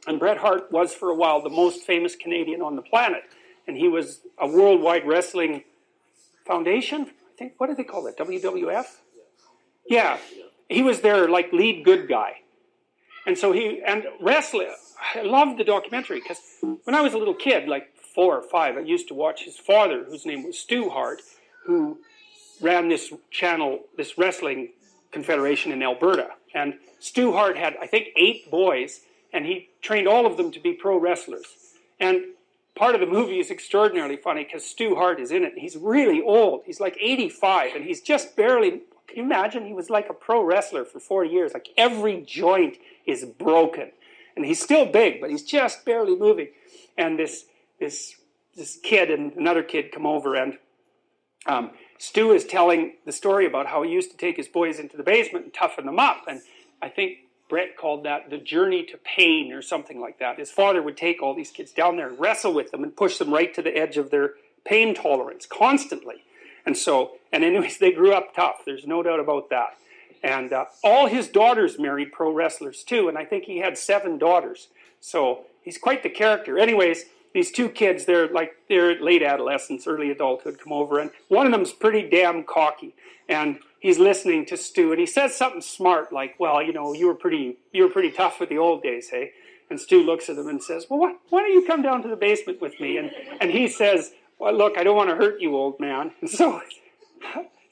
And Bret Hart was, for a while, the most famous Canadian on the planet. And he was a Worldwide Wrestling Foundation, I think, what do they call it, WWF? Yeah, he was their like lead good guy. And so wrestling, I loved the documentary because when I was a little kid, like 4 or 5, I used to watch his father, whose name was Stu Hart, who ran this channel, this wrestling confederation in Alberta. And Stu Hart had, I think, 8 boys, and he trained all of them to be pro wrestlers. And part of the movie is extraordinarily funny because Stu Hart is in it. He's really old. He's like 85, and he's just barely, can you imagine? He was like a pro wrestler for 4 years. Like every joint is broken. And he's still big, but he's just barely moving. And this kid and another kid come over, and Stu is telling the story about how he used to take his boys into the basement and toughen them up. And I think Brett called that the journey to pain or something like that. His father would take all these kids down there and wrestle with them and push them right to the edge of their pain tolerance constantly. And anyways, they grew up tough. There's no doubt about that. And all his daughters married pro wrestlers too. And I think he had 7 daughters. So he's quite the character. Anyways, these 2 kids, they're late adolescence, early adulthood, come over, and one of them's pretty damn cocky, and he's listening to Stu, and he says something smart like, "Well, you know, you were pretty tough with the old days, hey?" And Stu looks at him and says, "Well, why don't you come down to the basement with me?" And he says, "Well, look, I don't want to hurt you, old man." And so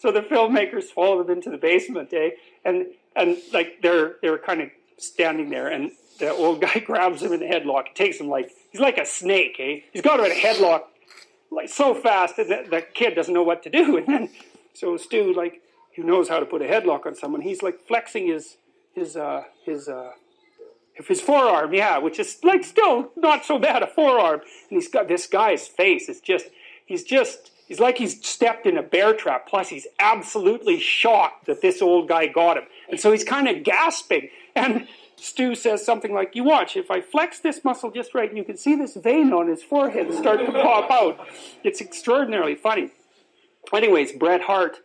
the filmmakers follow them into the basement, eh? And like they're kind of standing there, and the old guy grabs him in the headlock. It takes him like, he's like a snake, eh? He's got him in a headlock like so fast, and the kid doesn't know what to do. And then, so Stu, like, who knows how to put a headlock on someone, he's like flexing his forearm, yeah, which is like still not so bad a forearm. And he's got this guy's face is just, he's like he's stepped in a bear trap. Plus, he's absolutely shocked that this old guy got him. And so he's kind of gasping. And Stu says something like, "You watch, if I flex this muscle just right, you can see this vein on his forehead start to pop out." It's extraordinarily funny. Anyways, Bret Hart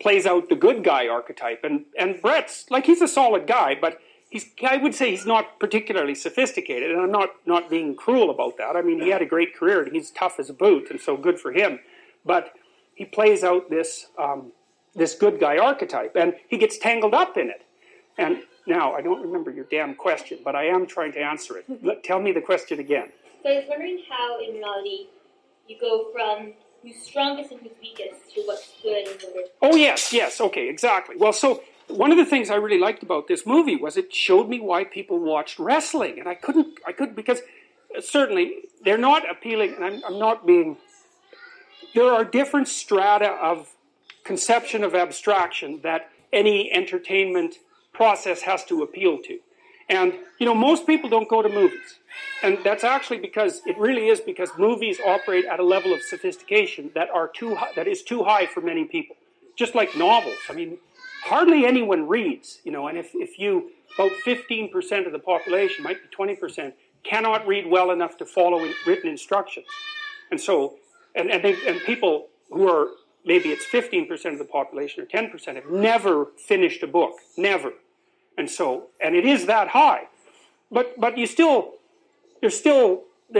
plays out the good guy archetype. And Bret's, like, he's a solid guy, but I would say he's not particularly sophisticated. And I'm not being cruel about that. I mean, he had a great career, and he's tough as a boot, and so good for him. But he plays out this good guy archetype, and he gets tangled up in it. And now, I don't remember your damn question, but I am trying to answer it. Tell me the question again. So I was wondering how, in reality, you go from who's strongest and who's weakest to what's good and what is... Oh, yes, okay, exactly. Well, so one of the things I really liked about this movie was it showed me why people watched wrestling. And I couldn't, because certainly they're not appealing, and I'm not being... There are different strata of conception of abstraction that any entertainment process has to appeal to. And, you know, most people don't go to movies. And that's actually because movies operate at a level of sophistication that is too high for many people. Just like novels. I mean, hardly anyone reads, you know, and if about 15% of the population, might be 20%, cannot read well enough to follow written instructions. And so, and people who are, maybe it's 15% of the population or 10% have never finished a book. Never. And so, and it is that high. But the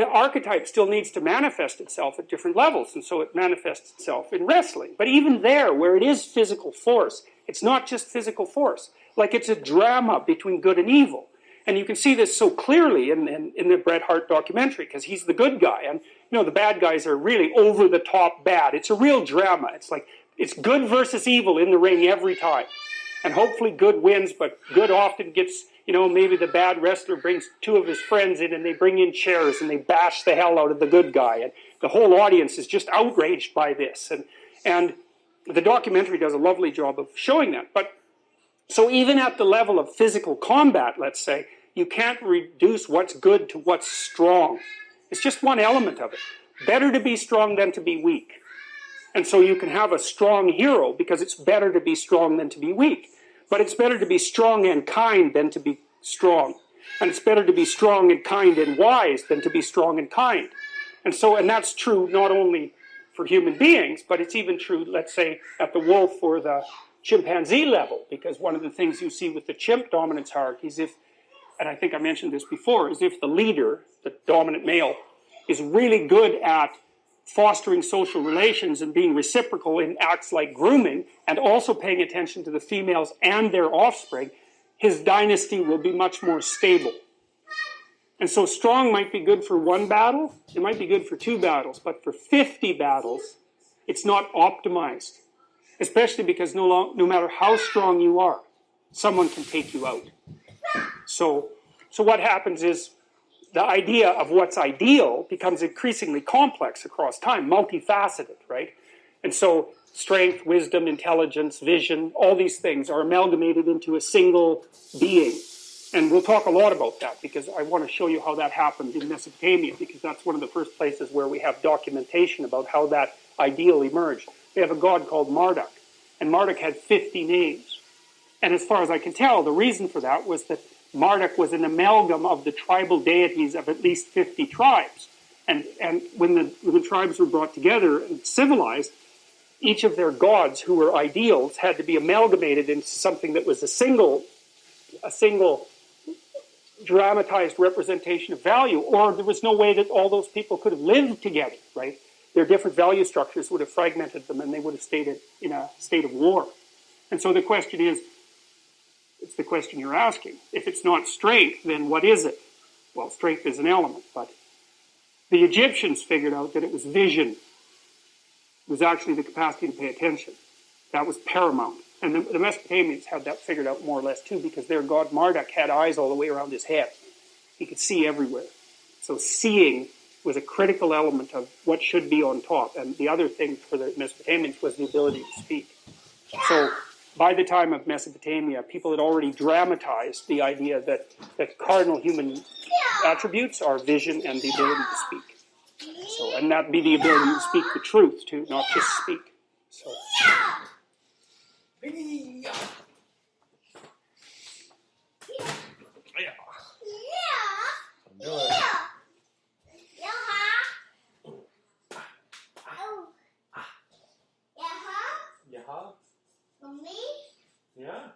archetype still needs to manifest itself at different levels. And so it manifests itself in wrestling. But even there, where it is physical force, it's not just physical force. Like it's a drama between good and evil. And you can see this so clearly in the Bret Hart documentary, because he's the good guy. And, you know, the bad guys are really over-the-top bad. It's a real drama. It's like, it's good versus evil in the ring every time. And hopefully good wins, but good often gets, you know, maybe the bad wrestler brings 2 of his friends in, and they bring in chairs, and they bash the hell out of the good guy. And the whole audience is just outraged by this. And the documentary does a lovely job of showing that. But so even at the level of physical combat, let's say, you can't reduce what's good to what's strong. It's just one element of it. Better to be strong than to be weak. And so you can have a strong hero because it's better to be strong than to be weak. But it's better to be strong and kind than to be strong. And it's better to be strong and kind and wise than to be strong and kind. And so, and that's true not only for human beings, but it's even true, let's say, at the wolf or the chimpanzee level. Because one of the things you see with the chimp dominance hierarchy is if, and I think I mentioned this before, is if the leader, the dominant male, is really good at fostering social relations and being reciprocal in acts like grooming, and also paying attention to the females and their offspring, his dynasty will be much more stable. And so strong might be good for one battle, it might be good for 2 battles, but for 50 battles, it's not optimized. Especially because no matter how strong you are, someone can take you out. So what happens is the idea of what's ideal becomes increasingly complex across time, multifaceted, right? And so strength, wisdom, intelligence, vision, all these things are amalgamated into a single being. And we'll talk a lot about that because I want to show you how that happened in Mesopotamia, because that's one of the first places where we have documentation about how that ideal emerged. They have a god called Marduk, and Marduk had 50 names. And as far as I can tell, the reason for that was that Marduk was an amalgam of the tribal deities of at least 50 tribes. And when the tribes were brought together and civilized, each of their gods who were ideals had to be amalgamated into something that was a single dramatized representation of value, or there was no way that all those people could have lived together, right? Their different value structures would have fragmented them and they would have stayed in a state of war. And so the question is, it's the question you're asking. If it's not strength, then what is it? Well, strength is an element, but the Egyptians figured out that it was vision. It was actually the capacity to pay attention. That was paramount. And the Mesopotamians had that figured out more or less too, because their god Marduk had eyes all the way around his head. He could see everywhere. So seeing was a critical element of what should be on top. And the other thing for the Mesopotamians was the ability to speak. So by the time of Mesopotamia, people had already dramatized the idea that cardinal human attributes are vision and the ability to speak. So, and that be the ability to speak the truth too, not just speak. So. Yeah.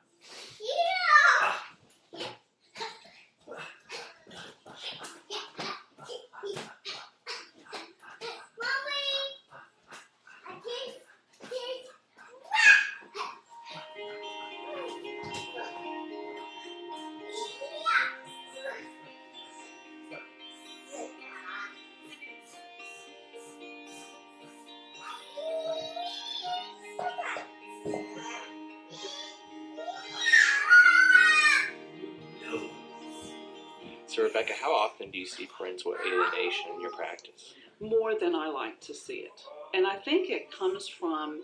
So, Rebecca, how often do you see parental alienation in your practice? More than I like to see it. And I think it comes from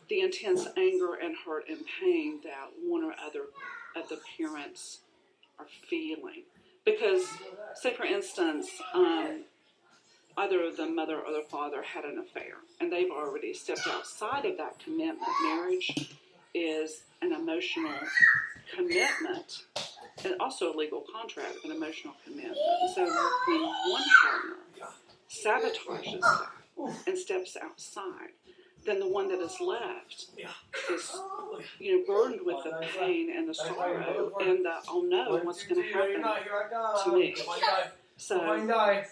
the intense anger and hurt and pain that one or other of the parents are feeling. Because, say for instance, either the mother or the father had an affair, and they've already stepped outside of that commitment. Marriage is an emotional commitment, and also a legal contract, an emotional commitment. So when one partner sabotages that and steps outside, then the one that is left is, burdened with the pain and the sorrow and the, oh no, what's going to happen to me? So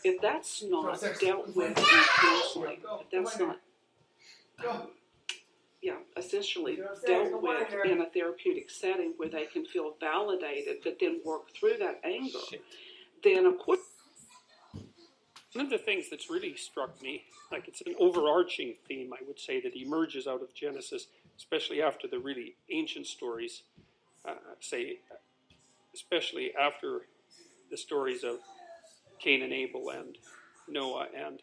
if that's not dealt with in counseling, if that's not essentially dealt with in a therapeutic setting where they can feel validated, but then work through that anger, then of course. One of the things that's really struck me, like it's an overarching theme, I would say, that emerges out of Genesis, especially after the really ancient stories, especially after the stories of Cain and Abel and Noah and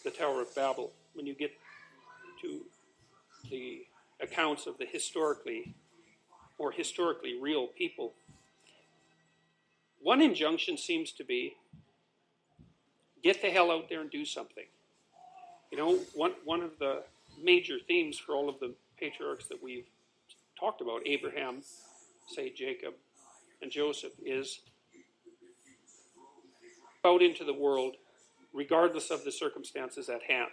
the Tower of Babel. When you get to the accounts of the historically real people, one injunction seems to be, get the hell out there and do something. One of the major themes for all of the patriarchs that we've talked about, Abraham, say Jacob, and Joseph, is out into the world regardless of the circumstances at hand.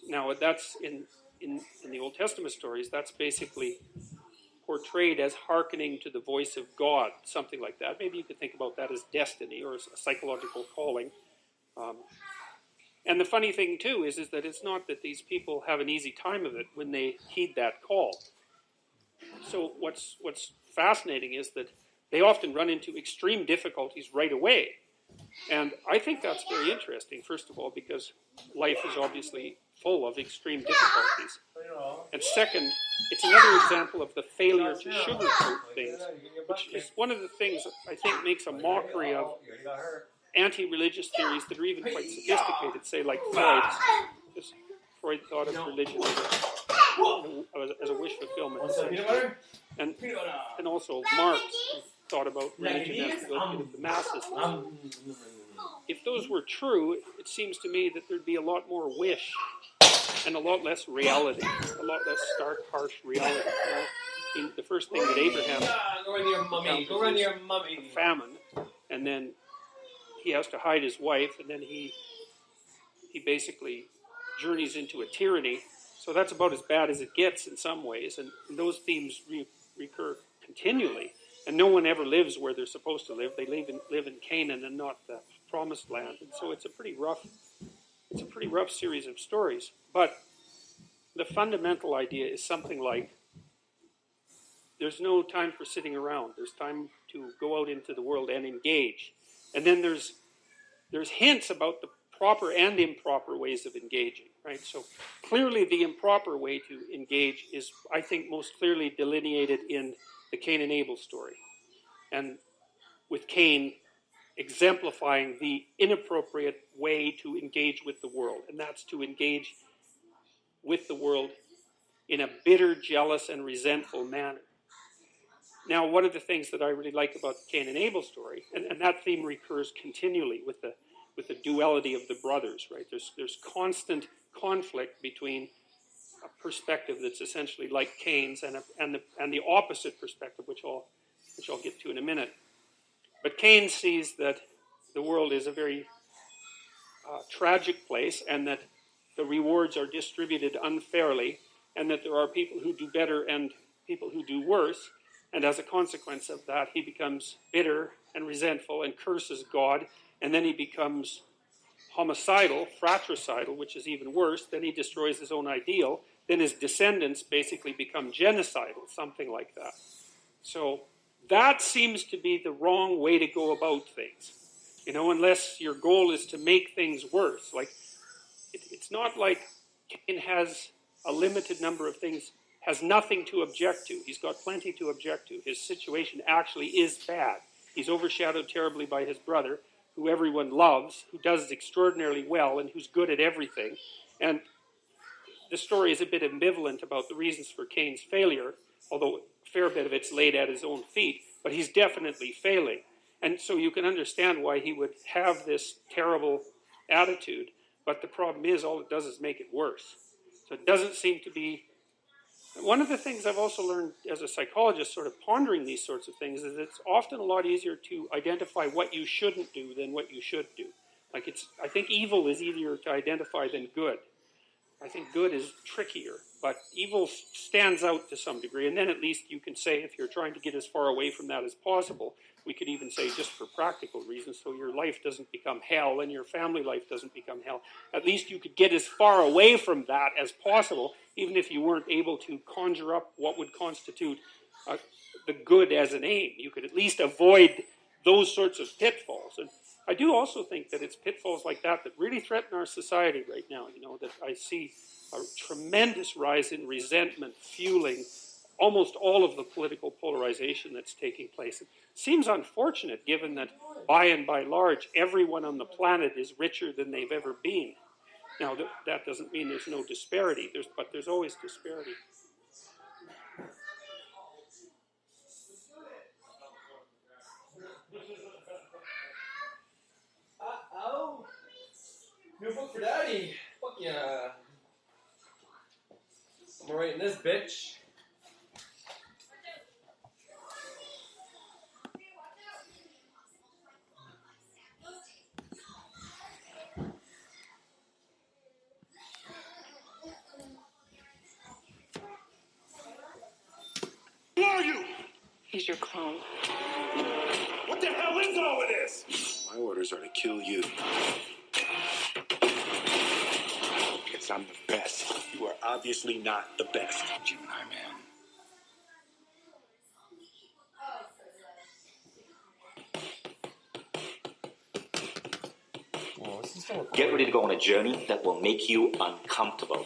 Now, that's in the Old Testament stories, that's basically portrayed as hearkening to the voice of God, something like that. Maybe you could think about that as destiny or as a psychological calling. And the funny thing too is that it's not that these people have an easy time of it when they heed that call. So what's fascinating is that they often run into extreme difficulties right away. And I think that's very interesting, first of all, because life is obviously full of extreme difficulties. And second, it's another example of the failure to sugarcoat things, which is one of the things that I think makes a mockery of anti-religious theories that are even quite sophisticated, say like Freud. Because Freud thought of religion as a wish fulfillment. And also Marx thought about religion as the good of the masses. If those were true, it seems to me that there'd be a lot more wish and a lot less reality, a lot less stark, harsh reality. You know? The first thing that Abraham encounters is a famine, and then he has to hide his wife, and then he basically journeys into a tyranny. So that's about as bad as it gets in some ways, and those themes recur continually. And no one ever lives where they're supposed to live. They live in Canaan and not the promised land. And so it's a pretty rough series of stories. But the fundamental idea is something like, there's no time for sitting around. There's time to go out into the world and engage. And then there's hints about the proper and improper ways of engaging, right? So clearly the improper way to engage is, I think, most clearly delineated in the Cain and Abel story. And with Cain exemplifying the inappropriate way to engage with the world. And that's to engage with the world in a bitter, jealous, and resentful manner. Now, one of the things that I really like about the Cain and Abel story, and that theme recurs continually with the duality of the brothers, right? There's constant conflict between a perspective that's essentially like Cain's and the opposite perspective, which I'll get to in a minute. But Cain sees that the world is a very tragic place, and that the rewards are distributed unfairly, and that there are people who do better and people who do worse. And as a consequence of that, he becomes bitter and resentful and curses God, and then he becomes homicidal, fratricidal, which is even worse. Then he destroys his own ideal. Then his descendants basically become genocidal, something like that. So that seems to be the wrong way to go about things. You know, unless your goal is to make things worse. Like, it's not like Cain has a limited number of things, has nothing to object to. He's got plenty to object to. His situation actually is bad. He's overshadowed terribly by his brother, who everyone loves, who does extraordinarily well, and who's good at everything. And the story is a bit ambivalent about the reasons for Cain's failure, although a fair bit of it's laid at his own feet, but he's definitely failing. And so you can understand why he would have this terrible attitude, but the problem is all it does is make it worse. So it doesn't seem to be... One of the things I've also learned as a psychologist, sort of pondering these sorts of things, is it's often a lot easier to identify what you shouldn't do than what you should do. Like, I think evil is easier to identify than good. I think good is trickier, but evil stands out to some degree, and then at least you can say, if you're trying to get as far away from that as possible, we could even say just for practical reasons, so your life doesn't become hell and your family life doesn't become hell. At least you could get as far away from that as possible, even if you weren't able to conjure up what would constitute the good as an aim. You could at least avoid those sorts of pitfalls. And I do also think that it's pitfalls like that that really threaten our society right now. You know, that I see a tremendous rise in resentment fueling almost all of the political polarization that's taking place. It seems unfortunate, given that by and by large, everyone on the planet is richer than they've ever been. Now, that doesn't mean there's no disparity, but there's always disparity. Oh, new book for Daddy. Fuck yeah. I'm writing this bitch. Who are you? He's your clone. What the hell is all of this? My orders are to kill you. thinks I'm the best. You are obviously not the best. Gemini man. Get ready to go on a journey that will make you uncomfortable.